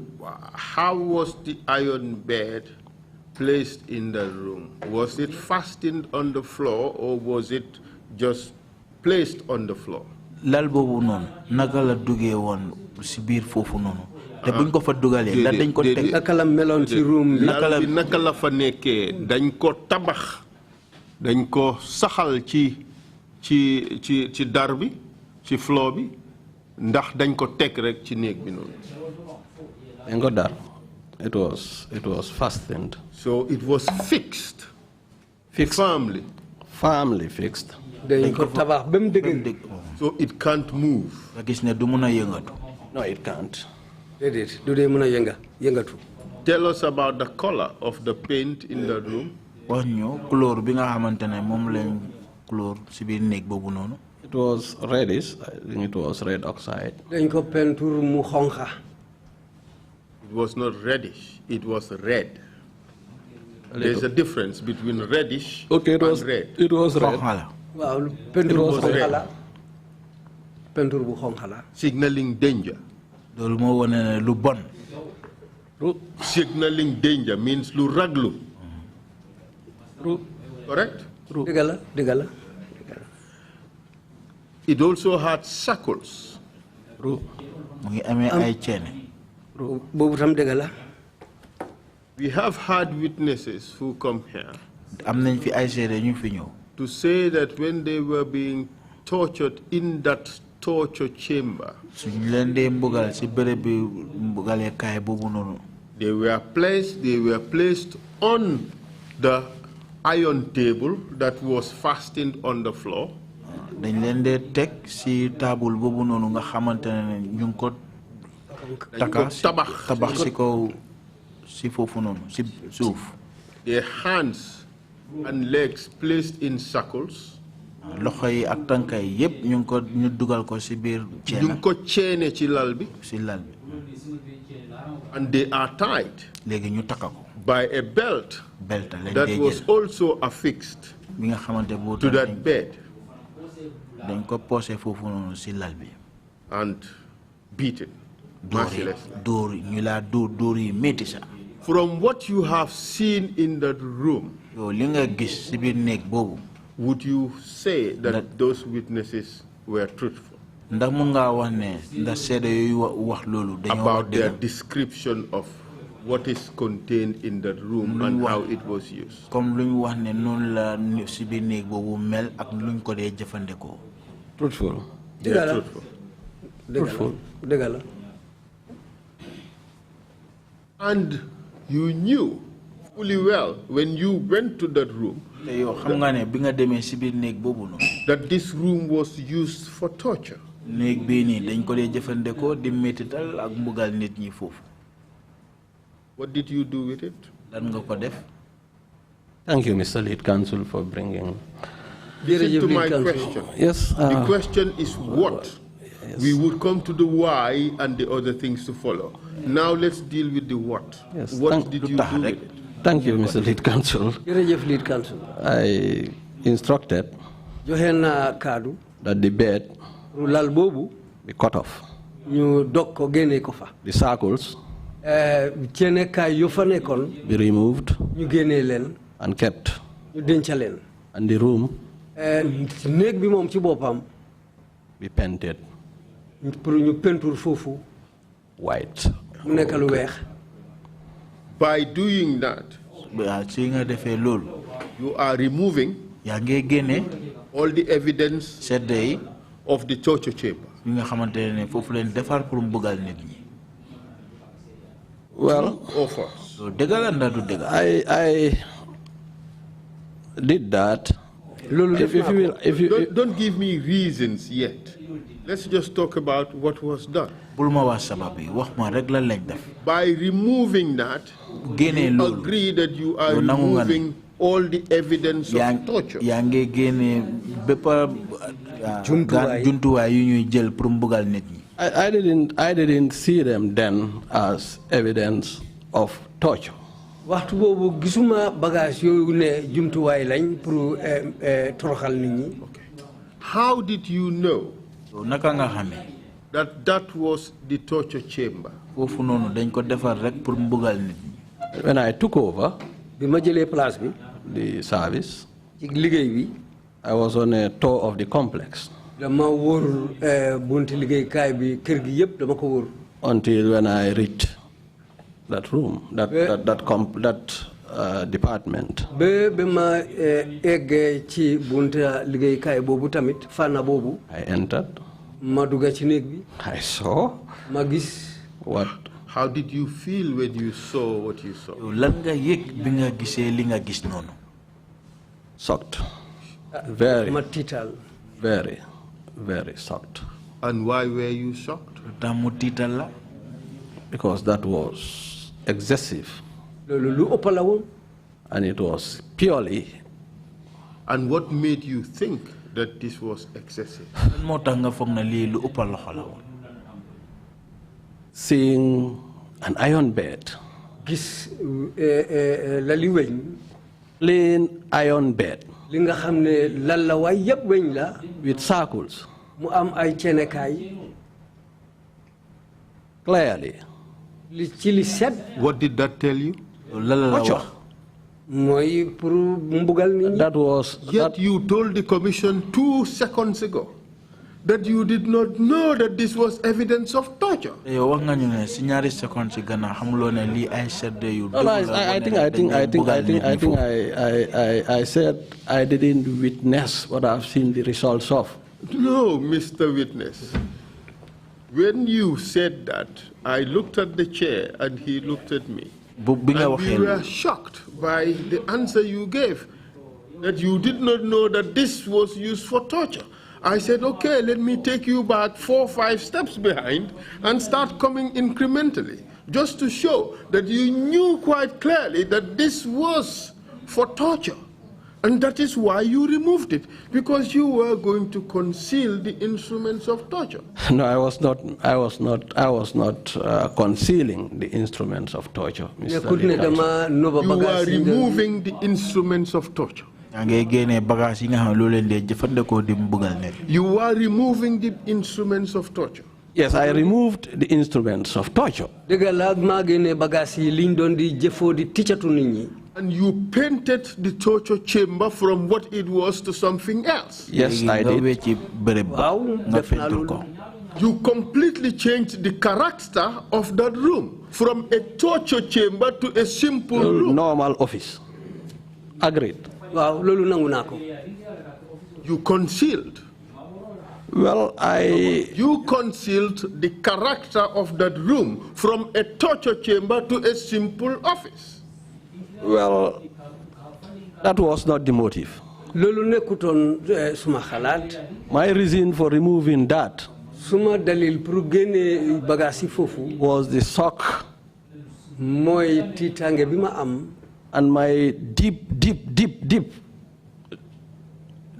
How was the iron bed placed in the room? Was it fastened on the floor or was it just placed on the floor? Lal boobu noonu naka la duggee woon si biir foofu noonu te buñ ko fa dugalee ndax dañ ko teg naka la meloon ci room bi naka la fa nekkee dañ ko tabax dañ ko saxal ci dar bi ci floor bi ndax dañ ko teg rek ci néeg bi noonu? dañ ko dar. It was fastened. So it was fixed. Firmly fixed. dañ ko tabax ba mu dëgg. So it can't move. nga gis ne du mën a yëngatu. No, it can't. déedéet du dee mën a yëngatu. Tell us about the color of the paint in the room. wax ñu couleur bi nga xamante ne moom lañ couleur si biir néeg boobu noonu. It was reddish. I think it was red oxide. dañ ko peinture mu xonxa. It was not reddish. It was red. There's a difference between reddish and red. It was red. waaw peinture bu xonxa la. peinture bu xonxa la. Signaling danger. loolu moo wane ne lu bon. Signaling danger means lu raglu. Correct? dëgg la. It also had circles. mu ngi amee ay ceene. boobu tam dëgg la. We have had witnesses who come here am nañ fi ay seede ñu fi ñëw. to say that when they were being tortured in that torture chamber, suñ leen dee mbugal si bërëb bi mbugalee kaay boobu noonu. they were placed on the iron table that was fastened on the floor. dañ leen dee teg si table boobu noonu nga xamante ne ñu ngi ko tabax si kaw si foofu noonu si suuf. Their hands and legs placed in circles. loxo yi ak tànk yi yëpp ñu dugal ko si biir ceena. ñu ngi ko ceene ci lal bi. si lal bi. And they are tied léegi ñu takka ko. by a belt that was also affixed bi nga xamante boo to that bed. dañ ko posé foofu noonu si lal bi. And beaten mercilessly. dóor ñu laa dóor yi métti sax. From what you have seen in that room, yow li nga gis si biir néeg boobu. would you say that those witnesses were truthful ndax mun ngaa wax ne ndax seede yooyu wax loolu dañoo about their description of what is contained in that room and how it was used? comme lu ñu wax ne noonu la si biir néeg boobu mel ak luñ ko dee jëfandikoo. Truthful. They are truthful. dëgg la. And you knew fully well when you went to that room that this room was used for torture. What did you do with it? Thank you, Mr. Lead Counsel, for bringing. Listen to my question. Yes. The question is what? Yes. We would come to the why and the other things to follow. Now let's deal with the what. Yes. What did you do with it? Thank you, Mr. Lead Counsel. Lead Counsel. I instructed that the bed be cut off. The circles be removed ñu génnee leen and kept. ñu denca leen. And the room néeg bi moom ci boppam be painted pour ñu peinture foofu white. mu nekk lu weex. By doing that, you are removing all the evidence of the torture chamber. Well, I did that. If you don't give me reasons yet. Let's just talk about what was done. By removing that, you agree that you are removing all the evidence of torture. I didn't see them then as evidence of torture. waxtu boobu gisuma bagage yooyu ne jumtuwaay lañ pour toroxal nit ñi. How did you know that that was the torture chamber? When I took over the service, I was on a tour of the complex. Until when I reached that room, that department. I entered. I saw what. How did you feel when you saw what you saw? Shocked. Very, very, very shocked. And why were you shocked? Because that was excessive. And it was purely. And what made you think that this was excessive? Seeing an iron bed. Plain iron bed. With circles. Clearly. What did that tell you? Torture. That was. Yet you told the commission 2 seconds ago that you did not know that this was evidence of torture. I said I didn't witness what I've seen the results of. No, Mr. Witness. When you said that, I looked at the chair and he looked at me. And we were shocked by the answer you gave, that you did not know that this was used for torture. I said, okay, let me take you back 4 or 5 steps behind and start coming incrementally, just to show that you knew quite clearly that this was for torture. And that is why you removed it, because you were going to conceal the instruments of torture. No, I was not concealing the instruments of torture, Mr. You were removing the instruments of torture. You were removing the instruments of torture. Yes, I removed the instruments of torture. And you painted the torture chamber from what it was to something else. Yes, I did. You completely changed the character of that room from a torture chamber to a simple room. Normal office. Agreed. You concealed. Well, You concealed the character of that room from a torture chamber to a simple office. Well, that was not the motive. My reason for removing that was the shock and my deep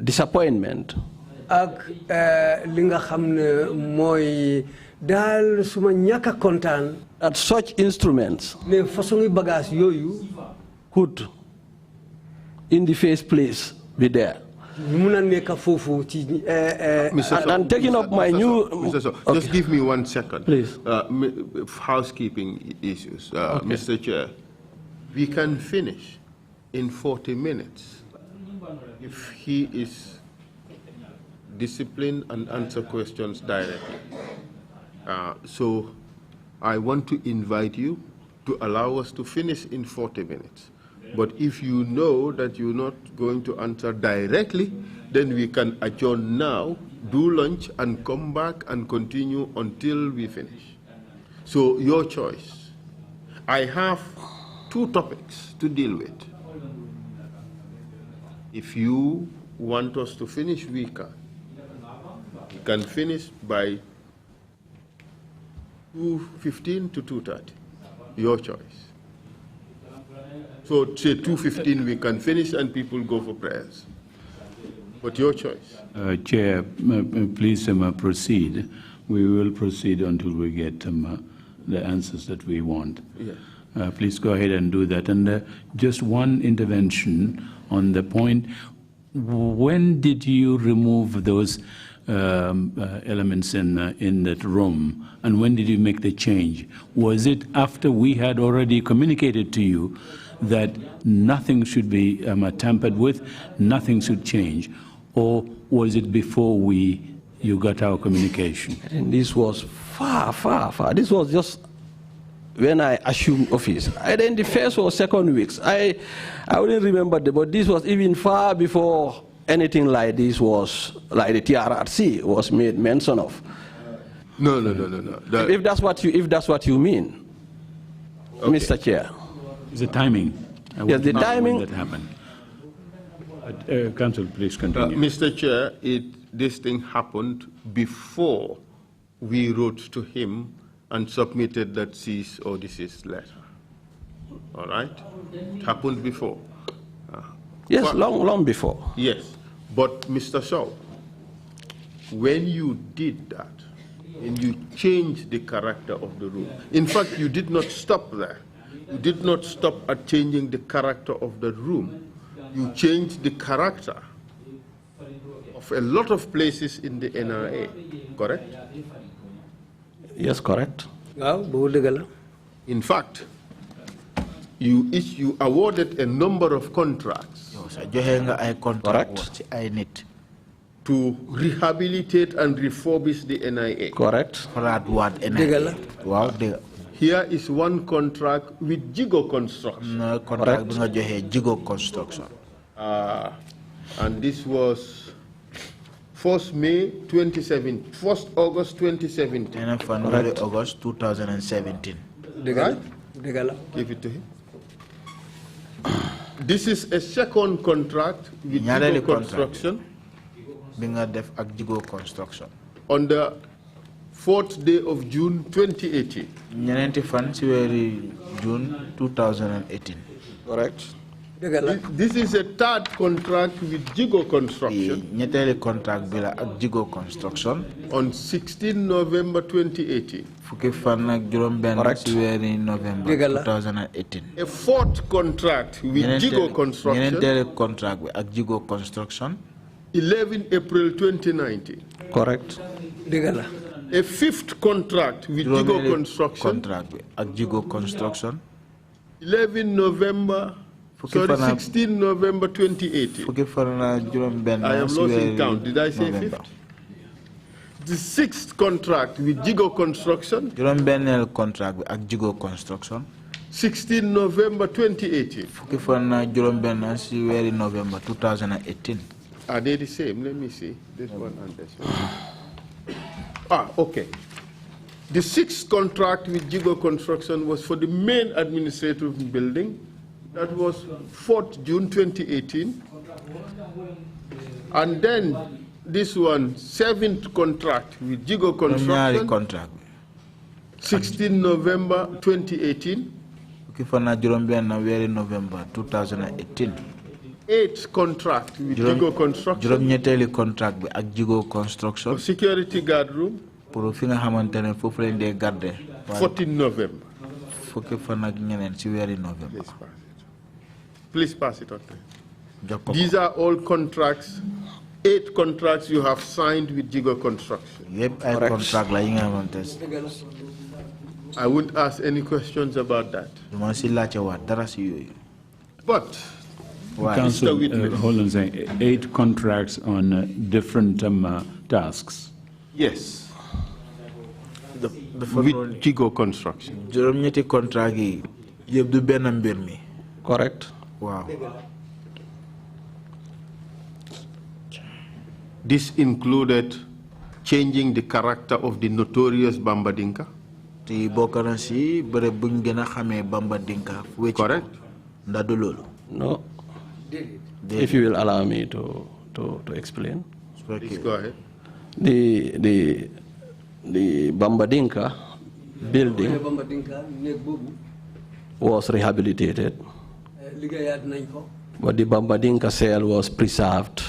disappointment that such instruments could, in the first place, be there. And taking up my new... Mr. Sowe, just give me 1 second. Please. Housekeeping issues. Mr. Chair, we can finish in 40 minutes if he is disciplined and answer questions directly. So I want to invite you to allow us to finish in 40 minutes. But if you know that you're not going to answer directly, then we can adjourn now, do lunch, and come back and continue until we finish. So your choice. I have 2 topics to deal with. If you want us to finish, we can. We can finish by 2:15 to 2:30. Your choice. So say 2:15 we can finish and people go for prayers. But your choice. Chair, please proceed. We will proceed until we get the answers that we want. Yes. Please go ahead and do that. And just one intervention on the point. When did you remove those elements in that room, and when did you make the change? Was it after we had already communicated to you that nothing should be tampered with, nothing should change, or was it before you got our communication? And this was far. This was just when I assumed office. In the first or second weeks, I wouldn't remember, but this was even far before anything like this was, like the TRRC was made mention of. No. If that's what you mean, okay. Mr. Chair. The timing. Yes, the timing. That happened. Council, please continue. Mr. Chair, this thing happened before we wrote to him and submitted that cease or desist letter. All right? It happened before. Yes, long before. Yes. But, Mr. Sowe, when you did that, and you changed the character of the room, in fact, you did not stop there. You did not stop at changing the character of the room. You changed the character of a lot of places in the NRA, correct? Yes, correct. In fact, you awarded a number of contracts correct. to rehabilitate and refurbish the NIA. Correct. Here is one contract with Jigo Construction. And this was 1st May 2017, 1st August 2017. August 2017. Right? Give it to him. This is a second contract with Jigo Construction. On the 4th day of June 2018. June 2018. Correct. This is a 3rd contract with Jigo Construction. On 16 November 2018. Correct. 2018. A 4th contract with Jigo Construction. 11 April 2019. Correct. A 5th contract with Jigo Construction. 11 November. 16 November 2018. I am losing count. Did I say 5th? The 6th contract with Jigo Construction. 16 November 2018. November 2018. Are they the same? Let me see. This one and this one. Okay. The 6th contract with Jigo Construction was for the main administrative building. That was 4th June 2018. And then this one, 7th contract with Jigo Construction. 16 November 2018. November 2018. 8th contract with Jigo Construction. For security guard room. 14 November. Please pass it on. These are all contracts, 8 contracts you have signed with Jigo Construction. I wouldn't ask any questions about that. But, Council, hold on a second, 8 contracts on different tasks. yes, with Jigo Construction. Correct. Wow. This included changing the character of the notorious Bambadinka. Correct? No. If you will allow me to explain. Please go ahead. The Bambadinka building was rehabilitated, but the Bambadinka cell was preserved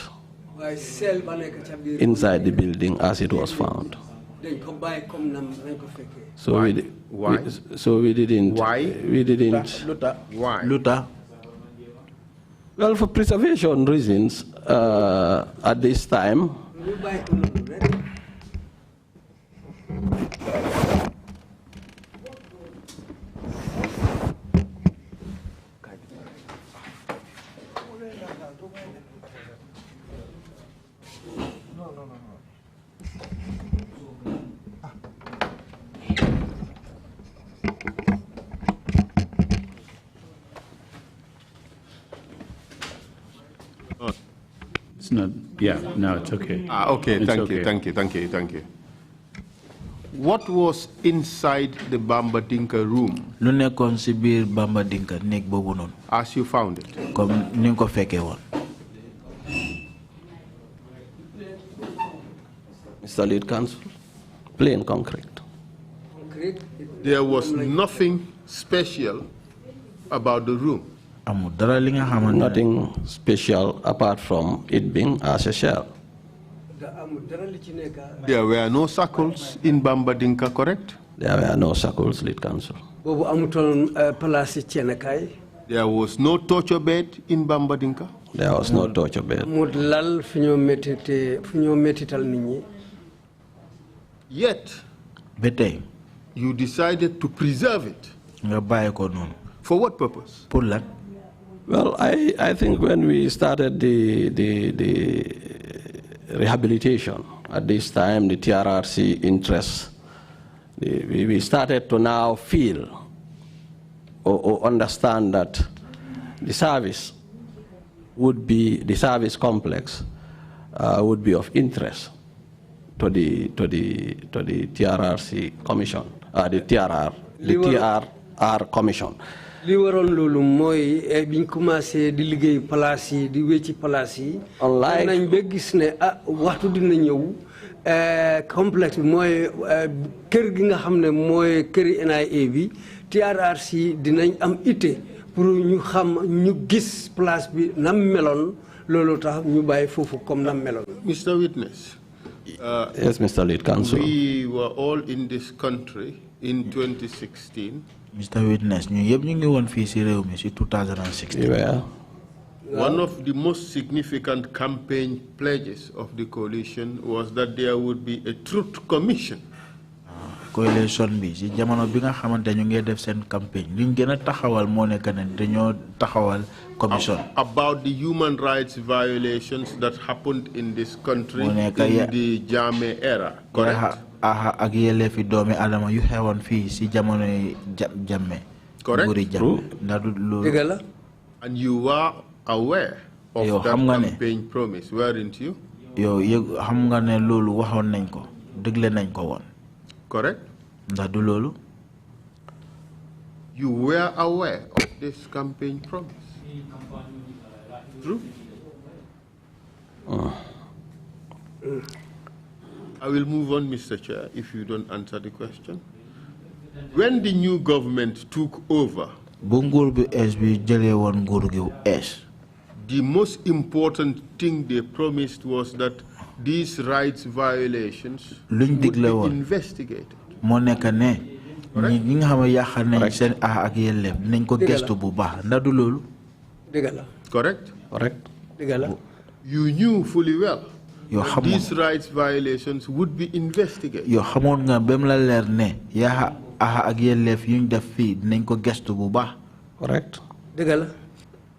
inside the building as it was found. So we didn't. Why? We didn't. Why? Well, for preservation reasons, at this time. It's not, yeah, no, it's okay. Okay, It's thank okay. you, thank you, thank you, thank you. What was inside the Bambadinka room as you found it? Mr. Lead Counsel, plain concrete. There was nothing special about the room. Nothing special apart from it being as a shell. There were no circles in Bambadinka, correct? There were no circles, Lead Counsel. There was no torture bed in Bambadinka? There was no torture bed. Yet, you decided to preserve it. For what purpose? Well, I think when we started the rehabilitation, at this time, the TRRC interest, we started to now feel or understand that the service would be, the service complex would be of interest to the TRRC commission, the TRR commission. li waroon loolu mooy biñ commencé di liggéey place yi di wécci place yi nañ ba gis ne waxtu dina ñëw complexe bi mooy kër gi nga xam ne mooy këri NIA bi TRRC dinañ am ité pour ñu xam ñu gis place bi nam meloon loolu tax ñu bàyyi foofu comme nam meloon. Mr. Witness. Yes, Mr. Lead Counsel. We were all in this country in 2016. Mr. Witness, ñu yëpp ñu ngi woon fii si réew mi si 2016. Yeah. One of the most significant campaign pledges of the coalition was that there would be a truth commission. Coalition bi si jamono bi nga xamante ñu ngi def seen campagne liñ gën a taxawal moo nekk ne dañoo taxawal commission. About the human rights violations that happened in this country in the Jammeh era, correct? Ak yelleefi doomi adama yu xewoon fii si jamono Jammeh. Correct. True. And you were aware of that campaign promise, weren't you? Yow xam nga ne loolu waxoon nañ ko dégle nañ ko woon. Correct? Ndax du loolu? You were aware of this campaign promise. True? I will move on, Mr. Chair, if you don't answer the question. When the new government took over, the most important thing they promised was that these rights violations would be investigated. Correct? Correct? Correct. You knew fully well that these rights violations would be investigated. Yo xamone nga bem la leer ne ya aha ak yelef yuñ def fi dinañ ko gestu bu baax. Correct.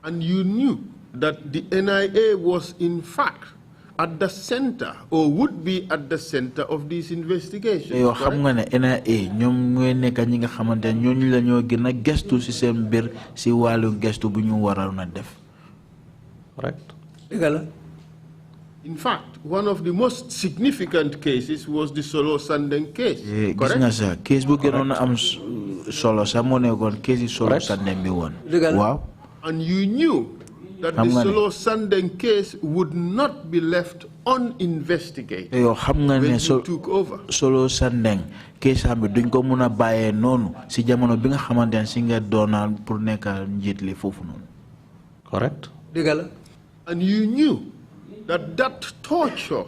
And you knew that the NIA was in fact at the center or would be at the center of these investigations. Yo xam nga ne NIA ñom ñoy nekk ñi nga xamantene ñooñu la ñoo gëna gestu ci seen bir ci walu gestu bu ñu waral na def. Correct. In fact, one of the most significant cases was the Solo Sandeng case. Gis nga sa case bu gënon am solo sa mo nekkon case Solo Sandeng bi won. Wow. And you knew that the Solo Sandeng case would not be left uninvestigated when you took over. Solo Sandeng case am bi duñ ko mëna bayé nonu ci jamono bi nga xamantene ci nga donal pour nekkal njit li fofu non. Correct. And you knew that torture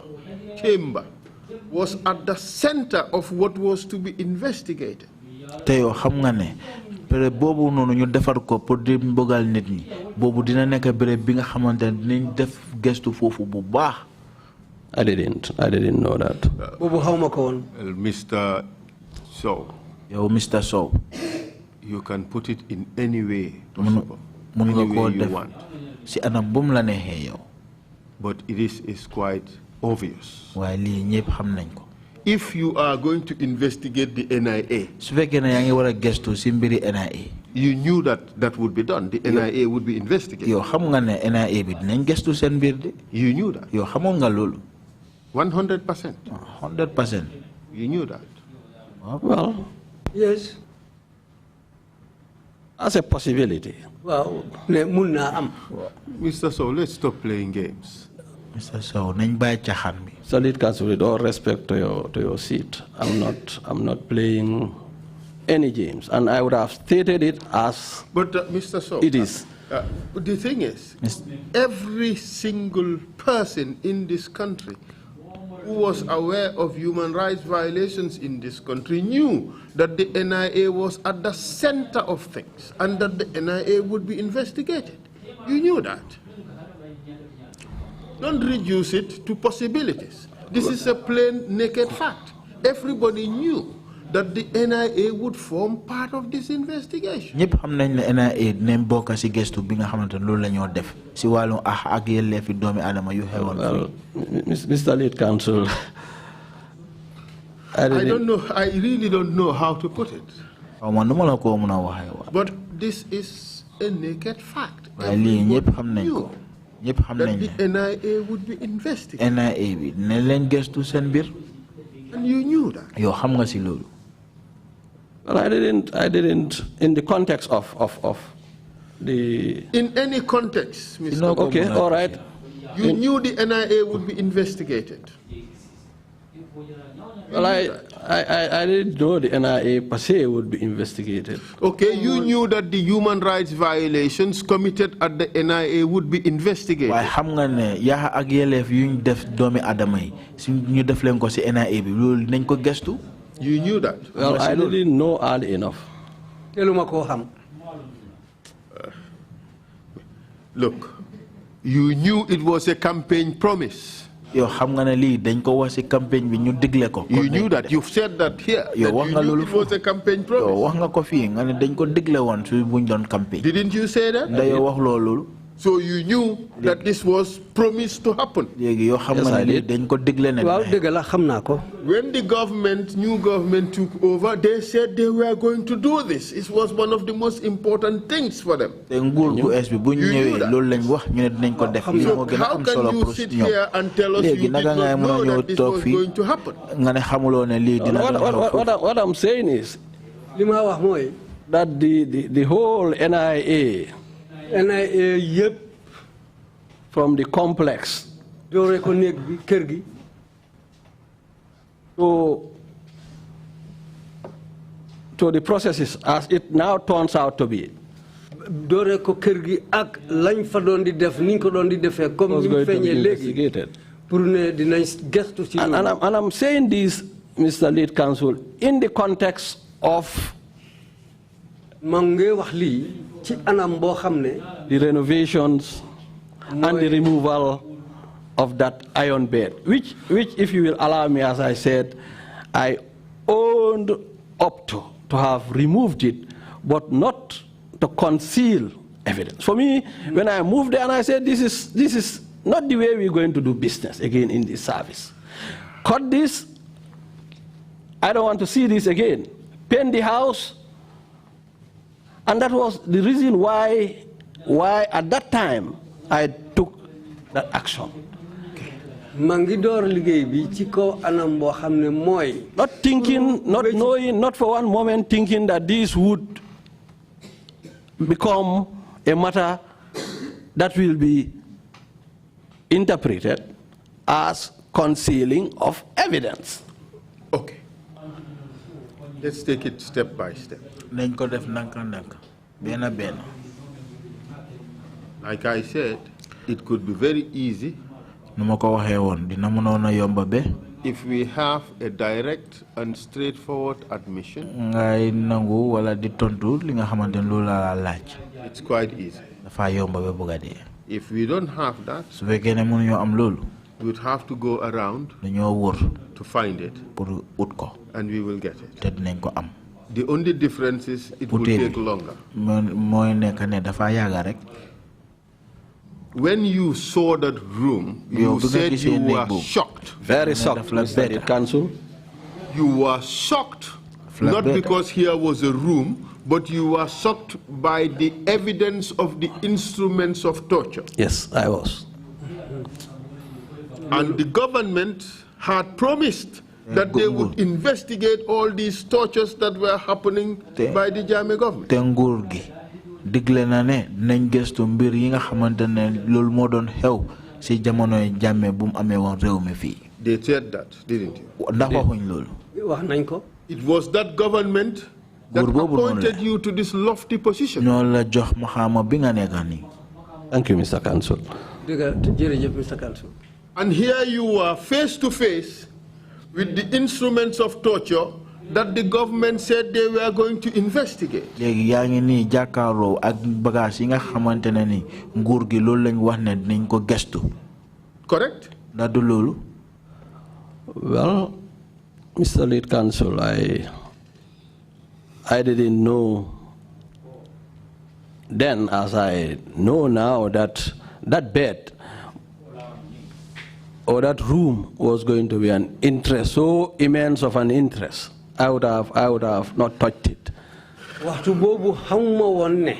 chamber was at the center of what was to be investigated. Te yo xam nga ne pere bobu nonu ñu defar ko pour di mbogal nit ñi bobu dina nek bere bi nga xamantene dinañ def gestu fofu bu baax. I didn't know that. Bobu xawma ko won. Mr. Sowe. Yo Mr. Sowe. You can put it in any way possible. Mun nga ko you def want. Si anam bum la nexe yow. But it is quite obvious. Way li ñepp xam nañ ko. If you are going to investigate the NIA, su fekkee ne yaa ngi war a gestu si mbiri NIA. You knew that would be done. The NIA would be investigated. Yo xam nga ne NIA bi dinañ gestu seen mbir de. You knew that. Yo xamoon nga loolu. 100%. 100%. You knew that. Well, yes. As a possibility. Well, Mr. Sowe, let's stop playing games. Mr. Sowe, nañ bàyyi caaxaan bi. Solid Council, with all respect to your seat, I'm not playing any games, and I would have stated it as. But Mr. Sowe, it is. The thing is, every single person in this country who was aware of human rights violations in this country knew that the NIA was at the center of things and that the NIA would be investigated. You knew that. Don't reduce it to possibilities. This is a plain, naked fact. Everybody knew that the NIA would form part of this investigation. ñëpp xam nañ ne NIA dinañ bokk ci gestu bi nga xamante ne loolu la ñoo def ci wàllu ak yelleefi doomi aadama yu xewoon. Well, Mr. Lead Counsel, I don't know. I really don't know how to put it. man duma la ko mën a waxee. But this is a naked fact. waaye lii ñëpp xam nañ ko. ñëpp xam nañ ne that the NIA would be investigated. NIA bi dinañ leen gestu seen mbir. And you knew that. yow xam nga ci loolu. Well, I didn't, in the context of the... In any context, Mr. Okay, all right. You knew the NIA would be investigated. Well, I didn't know the NIA per se would be investigated. Okay, you knew that the human rights violations committed at the NIA would be investigated. waaye xam nga ne yaa ak yelleef yuñ def doomi aadama yi si ñu def leen ko ci NIA bi loolu nañ ko gestu. You knew that. Well, I didn't know early enough. Look, you knew it was a campaign promise. Yo xam nga ne lii dañ ko wax ci campagne bi ñu digle ko. You knew that. You've said that here. Yo That wax you nga knew loolu it was a campaign promise. yo wax nga ko fii nga ne dañ ko digle woon su buñ doon campagne. Didn't you say that? da yo wax loolu. So you knew that this was promised to happen. léegi yoo xam nga ne lii dañ ko digle ne. waaw dëgg la xam naa ko. When the new government took over, they said they were going to do this. It was one of the most important things for them. te nguur gu es bi bu ñu ñëwee loolu lañ wax ñu ne dinañ ko def. So how can you sit here and tell us you did not know that this was going to happen? nga ne xamuloo ne lii dina. What I'm saying is li ma wax mooy that the whole NIA yëpp from the complex doore ko néeg bi kër gi to the processes as it now turns out to be. doore ko kër gi ak lañ fa doon di def ni ko doon di defee comme ni mu feeñee léegi pour ne dinañ gestu ci and I'm saying this, Mr. Lead Counsel, in the context of ma ngi wax lii ci anam boo xam ne the renovations and the removal of that iron bed, which if you will allow me, as I said, I owned up to have removed it, but not to conceal evidence. For me, when I moved there and I said, this is not the way we're going to do business again in this service. Cut this, I don't want to see this again. Paint the house, and that was the reason why at that time I took that action. Not thinking, not knowing, not for one moment thinking that this would become a matter that will be interpreted as concealing of evidence. Okay. Let's take it step by step. Like I said, it could be very easy if we have a direct and straightforward admission. It's quite easy. If we don't have that, we would have to go around to find it, and we will get it. The only difference is it will take longer. When you saw that room, you said you were shocked. Very shocked, Mr. Council. You were shocked, not because here was a room, but you were shocked by the evidence of the instruments of torture. Yes, I was. And the government had promised that they would investigate all these tortures that were happening by the Jammeh government. Digle na ne nañ gestu mbir yi nga xamantene lool mo doon xew ci jamono Jammeh bu mu amé won réew mi fi. They said that, didn't you? Ndax waxuñ lool. Wax nañ ko. It was that government that appointed you to this lofty position. Ñoo la jox maxama bi nga nekk ni. Thank you, Mr. Council. Jërëjëf, Mr. Council. And here you were face to face with the instruments of torture that the government said they were going to investigate. Légui yaangi ni jakarlo ak bagage yi nga xamantene ni nguur gi loolu lañ wax ne dinañ ko gestu. Correct? Da du loolu. Well, Mr. Lead Counsel, I didn't know then, as I know now, that that bed or that room was going to be an interest, so immense of an interest. I would have not touched it. Waxtu bobu xamuma won ne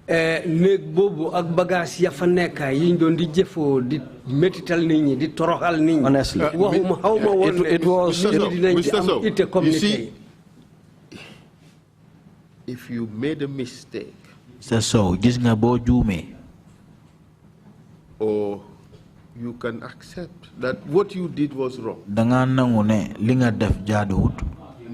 neeg bobu ak bagage ya fa nekk yiñ doon di jëfoo di metital nit ñi di toroxal nit ñi. Honestly, waxuma xawma won it was. You see, if you made a mistake, Mr. Sowe, gis nga bo juumee, or you can accept that what you did was wrong, da nga nangu ne li nga def jaaduwut,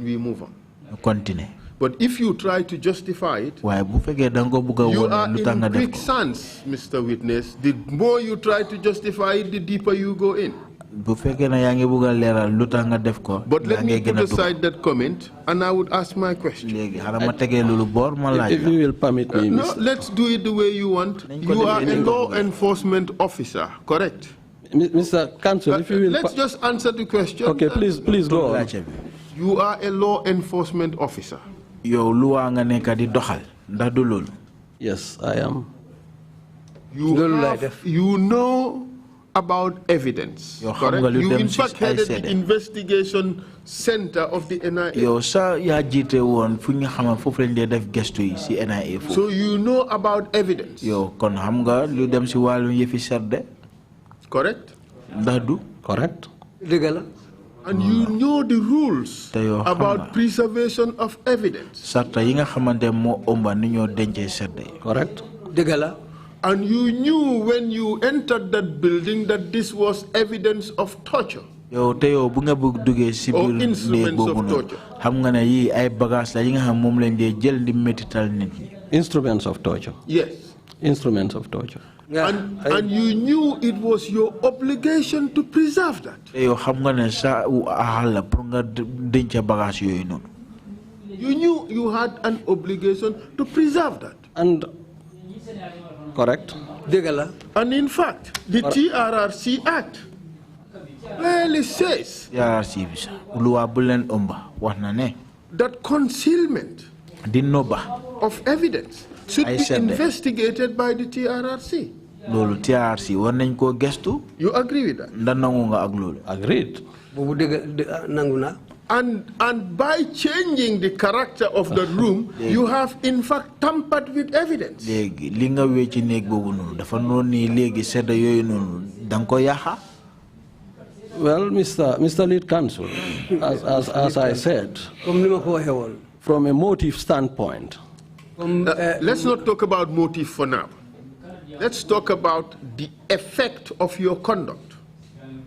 we move on. Continue. But if you try to justify it, waaye bu fekkee da nga bëgg a you wone are lu tax nga in def ko. quicksand, Mr. Witness. The more you try to justify it, the deeper you go in. Bu fekkee na yaa ngi bëgg a leeral lu tax nga def ko. But let me put aside that comment, and I would ask my question. Léegi xaaral ma tegee loolu boor ma laaj. If you will permit me, No, let's do it the way you want. You are a law enforcement officer, correct? Mr. Counsel, if you will. Let's just answer the question. Okay, please go on. You are a law enforcement officer. Yow lu waa nga nekk di doxal ndax du loolu. Yes, I am. You know about evidence, correct? You in fact headed the investigation center of the NIA. Yow sa yaa jiite woon fu ñu xamal foofu lañ dee def gestu yi si NIA foofu. So you know about evidence. Yow kon xam nga lu dem si wàllu yëfi serde. Correct? Ndax du. Correct. Dëgg la. And you know the rules about preservation of evidence. Sarta yi nga xamante moo ëmba ni ñoo dencee serde. Correct. Dëgg la. And you knew when you entered that building that this was evidence of torture. Yow te yow bu nga bëgg duggee si biir néeg boobu noonu xam nga ne yii ay bagages la yi nga xam moom lañ dee jël di métital nit ñi. Instruments of torture. Yes. Instruments of torture. And you knew it was your obligation to preserve that. Yow xam nga ne sa ahal la pour nga denc bagages yooyu noonu. You knew you had an obligation to preserve that. And Correct? And in fact, the TRRC Act clearly says that concealment of evidence should be investigated by the TRRC. You agree with that? Agreed. And by changing the character of the room, you have in fact tampered with evidence. Well, Mr. Lead Counsel, as I said, from a motive standpoint. Let's not talk about motive for now. Let's talk about the effect of your conduct.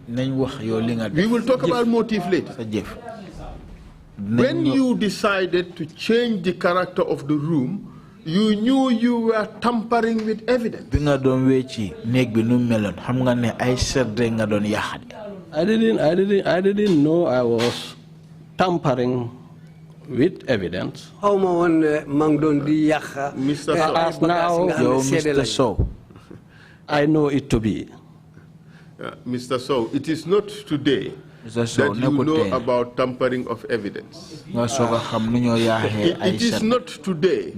We will talk about motive later. When you decided to change the character of the room, you knew you were tampering with evidence. I didn't know I was tampering with evidence. Mr. Sowe, I know it to be. Mr. Sowe, it is not today that you know about tampering of evidence. It is not today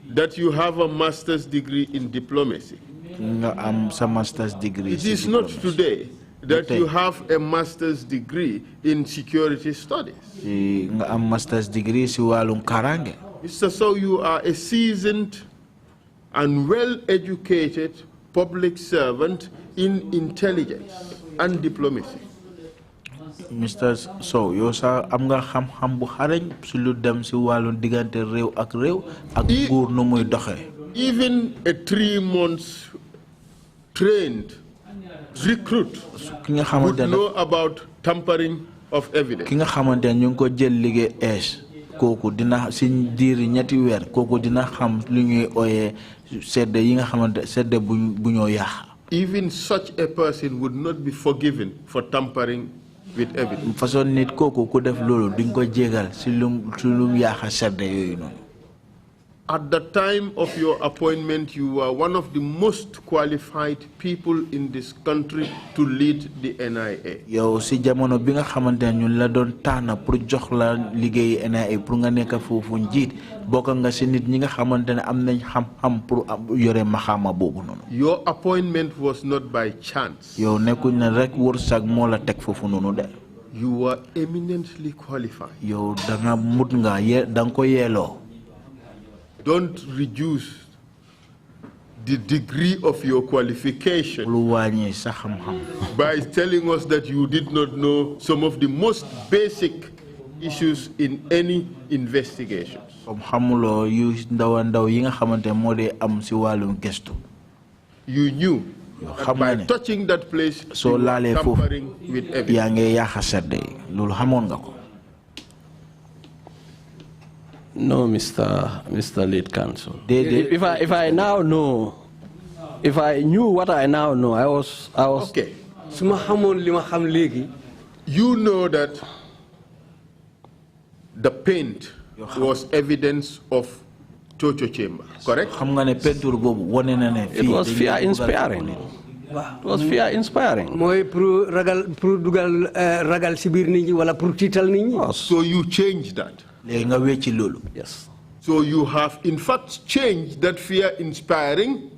that you have a master's degree in diplomacy. It is not today that you have a master's degree in security studies. Mr. Sowe, you are a seasoned and well-educated public servant in intelligence and diplomacy. Mr. Sowe, you sa am nga xam-xam bu xarañ ci lu dem ci walu digante rew ak rew ak nguur nu muy doxé. Even a 3 months trained recruit would know about tampering of evidence. Ki nga xamantene ñu ko jël liggé es koku dina ci diir ñetti wër koku dina xam lu ñuy oyé sédé yi nga xamantene sédé bu ñoo yaax. Even such a person would not be forgiven for tampering with evidence. Façon nit koku ku def lolu duñ ko jégal ci lu yaaxa sédé yoyu non. At the time of your appointment, you were one of the most qualified people in this country to lead the NIA. Yow si jamono bi nga xamantene ñun la doon tana pour jox la liggéey NIA pour nga nekk fofu njit bokk nga ci nit ñi nga xamantene am nañ xam-xam pour yoré maxama bobu non. Your appointment was not by chance. Yow nekkuñ na rek wërsak mo la tek fofu nonu de. You were eminently qualified. Yow da nga mut nga dang ko yelo. Don't reduce the degree of your qualification by telling us that you did not know some of the most basic issues in any investigations. You knew that by touching that place, you were tampering with evidence. No, Mr. Lead Counsel. If I now know, if I knew what I now know, I was okay. You know that the paint was evidence of torture chamber, correct? It was fear inspiring. It was fear inspiring. So you changed that. Yes. So you have in fact changed that fear inspiring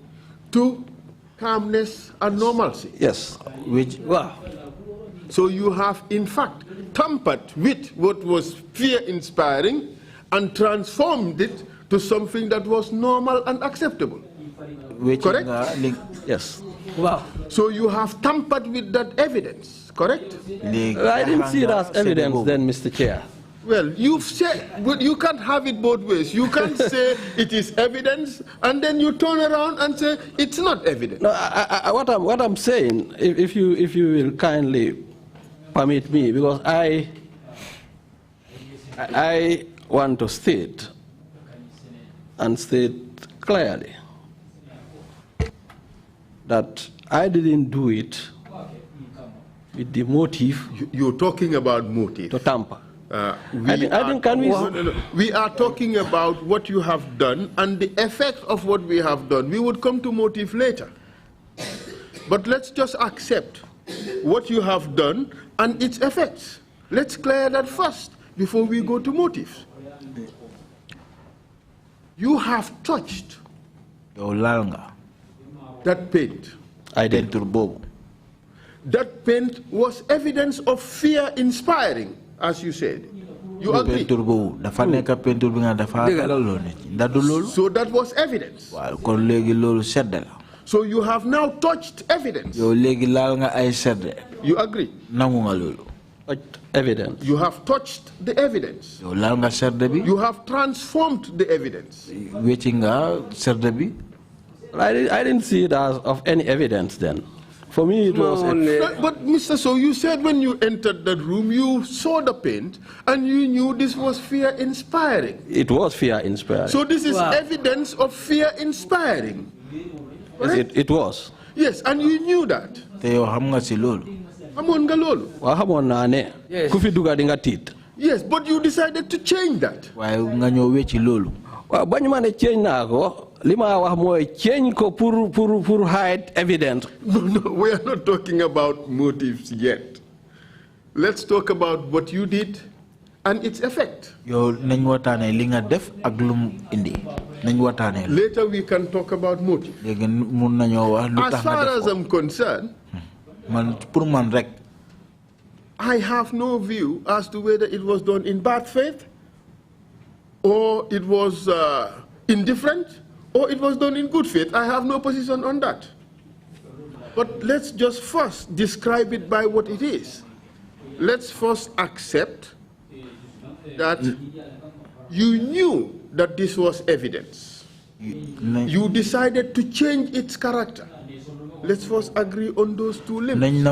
to calmness and normalcy. Yes. So you have in fact tampered with what was fear inspiring and transformed it to something that was normal and acceptable. Correct? Yes. Wow. So you have tampered with that evidence, correct? I didn't see it as evidence then, Mr. Chair. Well, you've said, but you can't have it both ways. You can't say it is evidence and then you turn around and say it's not evidence. No, what I'm saying, if you will kindly permit me, because I want to state and state clearly that I didn't do it with the motive. You're talking about motive. To tamper. We are talking about what you have done and the effect of what we have done. We would come to motive later. But let's just accept what you have done and its effects. Let's clear that first before we go to motives. You have touched that paint. I did turbo. That paint was evidence of fear inspiring, as you said. You agree? So that was evidence. So you have now touched evidence. You agree? Evidence. You have touched the evidence. You have transformed the evidence. I didn't see it as of any evidence then. For me, it was. But Mr. Sowe, you said when you entered that room, you saw the paint and you knew this was fear inspiring. It was fear inspiring. So this is evidence of fear inspiring. Yes, it was. Yes, and you knew that. Yes, but you decided to change that. Change pour hide evidence. No, we are not talking about motives yet. Let's talk about what you did and its effect. Later we can talk about motive. As far as I'm concerned, I have no view as to whether it was done in bad faith, or it was indifferent, or it was done in good faith. I have no position on that. But let's just first describe it by what it is. Let's first accept that you knew that this was evidence. You decided to change its character. Let's first agree on those two limits.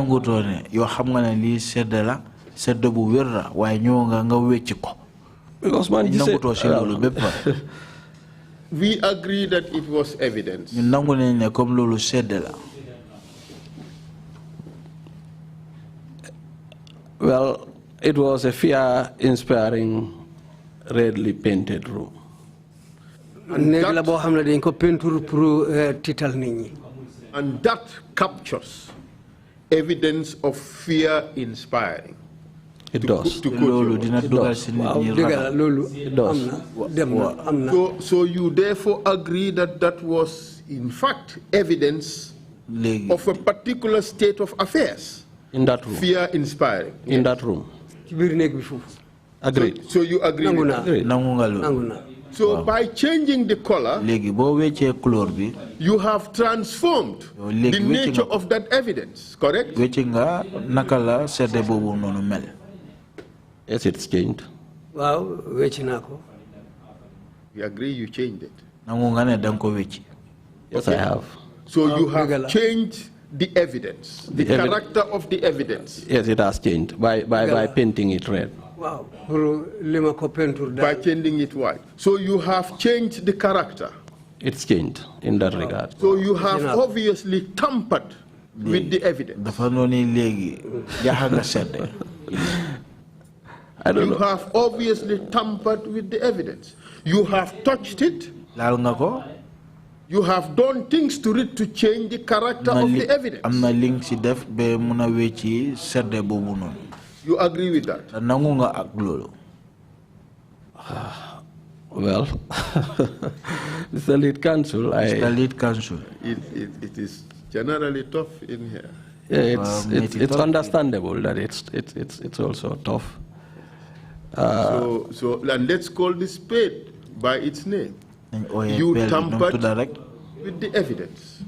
Because man, we agree that it was evidence. Well, it was a fear-inspiring, redly painted room. And that captures evidence of fear-inspiring. It does. To quote you. So you therefore agree that that was, in fact, evidence of a particular state of affairs. In that room. Fear-inspiring. In that room. Agreed. So you agree with that? So by changing the color, you have transformed the nature of that evidence, correct? Yes, it's changed. Wow, we agree you changed it. Yes, I have. So you have changed the evidence, the character of the evidence. Yes, it has changed by painting it red. Wow. By changing it white. So you have changed the character. It's changed in that regard. So you have obviously tampered with the evidence. I don't know. You have obviously tampered with the evidence. You have touched it. You have done things to it to change the character of the evidence. You agree with that? Well, Mr. Lead Counsel, it is generally tough in here. Yeah, it's understandable that it's also tough. So and let's call this spade by its name. You tampered with the evidence.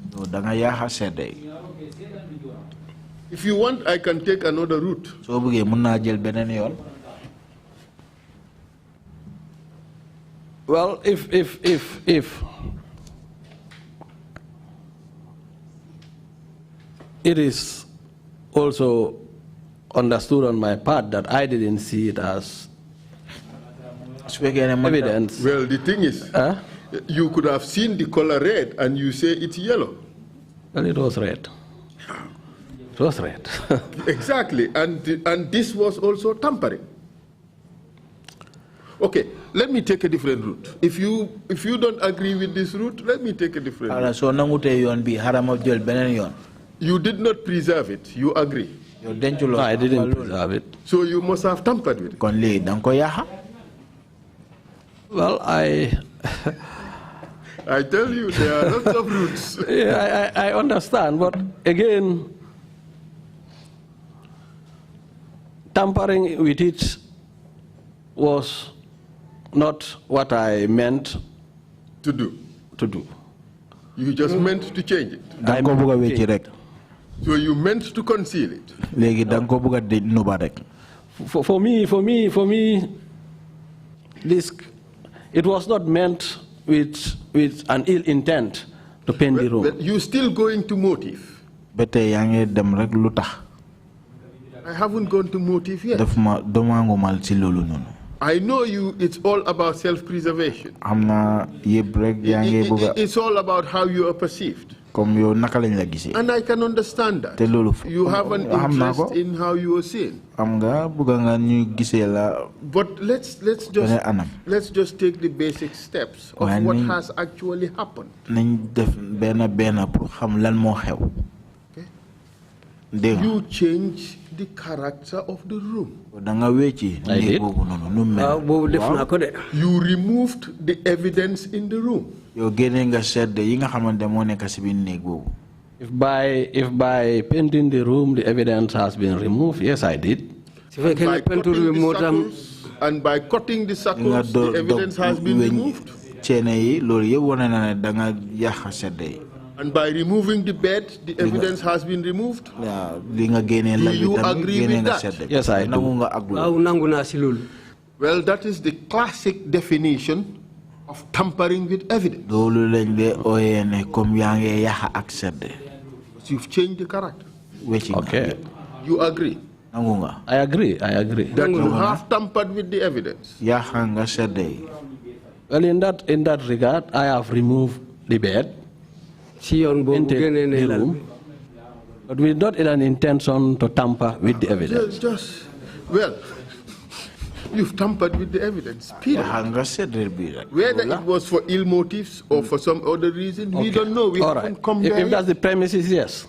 If you want, I can take another route. Well, if it is also understood on my part that I didn't see it as evidence. Well, the thing is, you could have seen the color red and you say it's yellow. Well, it was red. It was red. Exactly, and this was also tampering. Okay, let me take a different route. If you don't agree with this route, let me take a different route. So You did not preserve it. You agree. No, I didn't preserve it. So you must have tampered with it. Well, I tell you, there are lots of routes. Yeah, I understand, but again, tampering with it was not what I meant to do. You just meant to change it. So you meant to conceal it. For me, this, it was not meant with an ill intent to paint the room. But you're still going to motive. I haven't gone to motive yet. I know you, it's all about self-preservation. It's all about how you are perceived. And I can understand that. You have an interest in how you are seen. But let's just take the basic steps of what has actually happened. Okay? You change the character of the room. I did. You removed the evidence in the room. If by painting the room the evidence has been removed, yes, I did. And by cutting the circles, the evidence has been removed. And by removing the bed, the evidence has been removed. Do you agree with that? Yes, I do. Well, that is the classic definition of tampering with evidence. You've changed the character. Okay. You agree? I agree. That you have tampered with the evidence. Well, in that regard, I have removed the bed, entered the room, but with not an intention to tamper with the evidence. Well, you've tampered with the evidence, period. Whether it was for ill motives or for some other reason, we don't know. We haven't come there. If that's the premises, yes.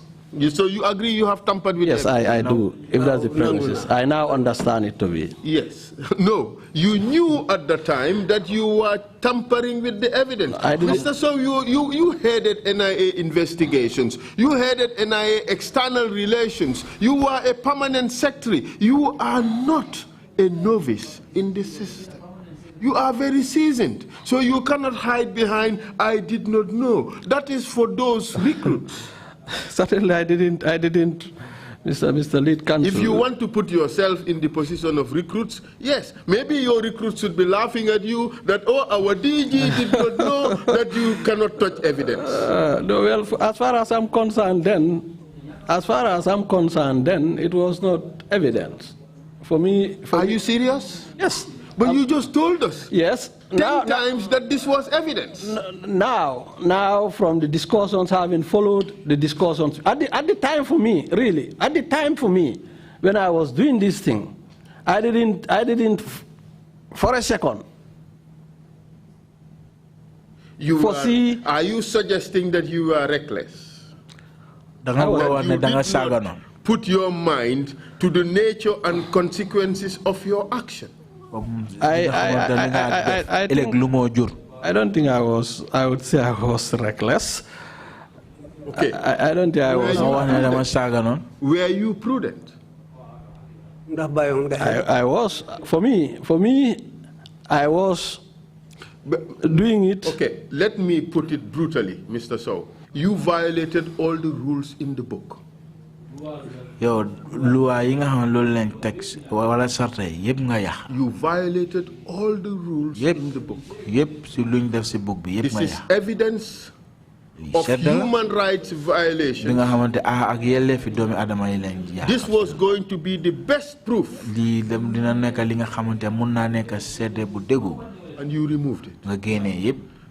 So you agree you have tampered with yes, evidence? Yes, I do. If that's the premises. I now understand it to be. Yes. No. You knew at the time that you were tampering with the evidence. Mr. Sowe, you headed NIA investigations. You headed NIA external relations. You were a permanent secretary. You are not a novice in the system. You are very seasoned. So you cannot hide behind, I did not know. That is for those recruits. Certainly I didn't, Mr. Lead Counsel. If you want to put yourself in the position of recruits, yes, maybe your recruits should be laughing at you that, oh, our DG did not know that you cannot touch evidence. No, well, as far as I'm concerned then, it was not evidence. For me... Are you serious? Yes. But you just told us. Yes. 10 times that this was evidence. Now, from the discussions having followed the discussions, at the time for me, really, at the time for me, when I was doing this thing, I didn't for a second foresee. Are you suggesting that you are reckless? Put your mind to the nature and consequences of your action. I don't think I was. I would say I was reckless. Okay. I don't think I was. Were you prudent? I was. For me, I was doing it. Okay. Let me put it brutally, Mr. Sowe. You violated all the rules in the book. You violated all the rules in the book. This is evidence of human rights violation. This was going to be the best proof. And you removed it.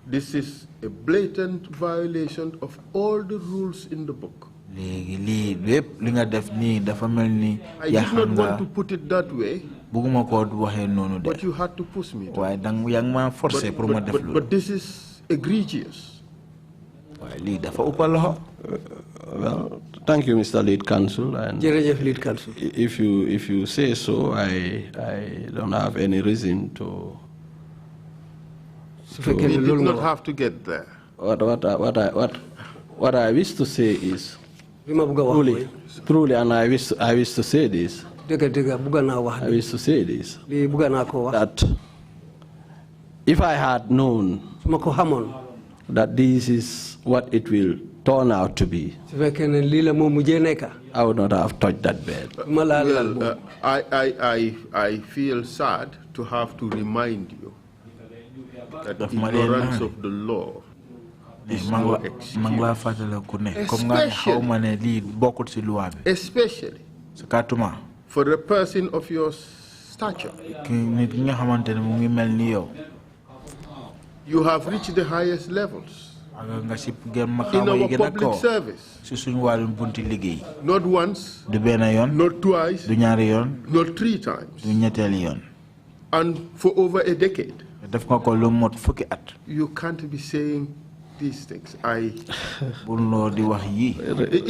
This is a blatant violation of all the rules in the book. I did not want to put it that way, But you had to push me. But this is egregious. Well, thank you, Mr. Lead Counsel. And Lead Counsel. if you say so, I don't have any reason to. We did not have to get there. What I wish to say is truly, and I wish to say this. I wish to say this, that if I had known that this is what it will turn out to be, I would not have touched that bed. Well, I feel sad to have to remind you that ignorance of the law is no excuse. Especially for a person of your stature. You have reached the highest levels in our public service. Not once, not twice, not 3 times. And for over a decade. You can't be saying these things.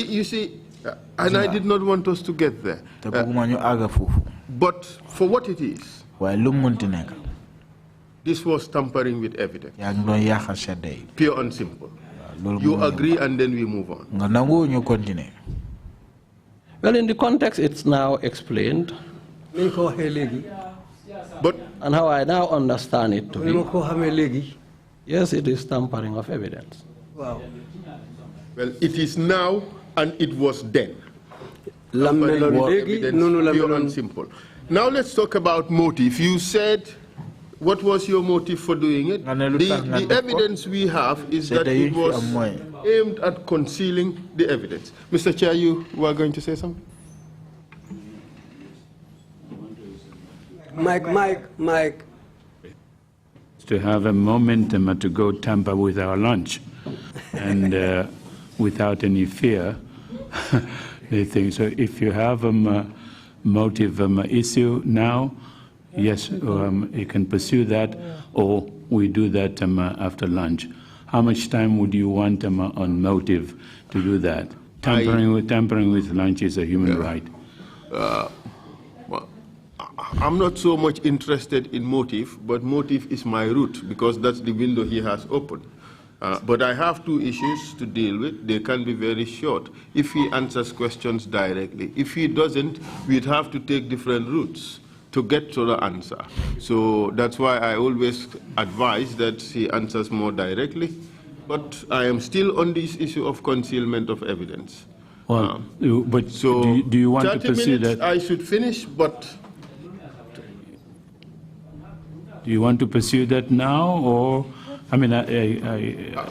You see, and I did not want us to get there. But for what it is, this was tampering with evidence. Pure and simple. You agree and then we move on. Well, in the context, it's now explained. But and how I now understand it to be, yes, it is tampering of evidence. Wow. Well, it is now and it was then. Pure and simple. Now let's talk about motive. You said, what was your motive for doing it? The evidence we have is that it was aimed at concealing the evidence. Mr. Chair, you were going to say something? Mike. To have a momentum to go tamper with our lunch and without any fear. They think so. If you have a motive issue now, yes, you can pursue that, or we do that after lunch. How much time would you want on motive to do that? Tampering with lunch is a human right. I'm not so much interested in motive, but motive is my route because that's the window he has opened. But I have 2 issues to deal with. They can be very short. If he answers questions directly. If he doesn't, we'd have to take different routes to get to the answer. So that's why I always advise that he answers more directly. But I am still on this issue of concealment of evidence. Well, but so do you want to 30 pursue minutes that? I should finish, but... Do you want to pursue that now, or... I mean,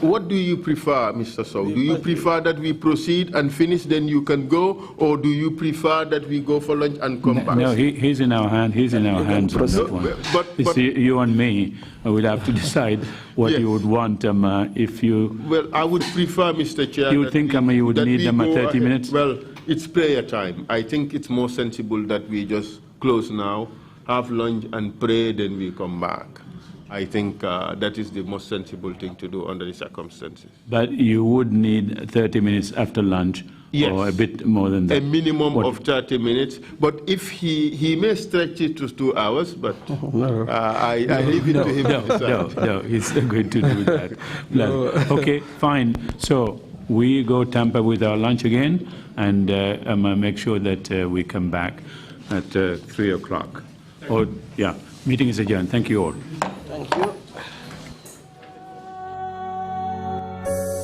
what do you prefer, Mr. Sowe? Do you prefer that we proceed and finish, then you can go, or do you prefer that we go for lunch and come back? No, he's in our hand. He's in our hands on that one. But see, you and me will have to decide what you would want if you... Well, I would prefer, Mr. Chair... You would think you would need 30 minutes? Well, it's prayer time. I think it's more sensible that we just close now, have lunch and pray, then we come back. I think that is the most sensible thing to do under the circumstances. But you would need 30 minutes after lunch, yes, or a bit more than that. A minimum of 30 minutes. But if he may stretch it to 2 hours, but I leave it to him to decide. No, he's not going to do that. Okay, fine. So we go tamper with our lunch again and make sure that we come back at 3 o'clock. Or, yeah, meeting is adjourned. Thank you all. Thank you.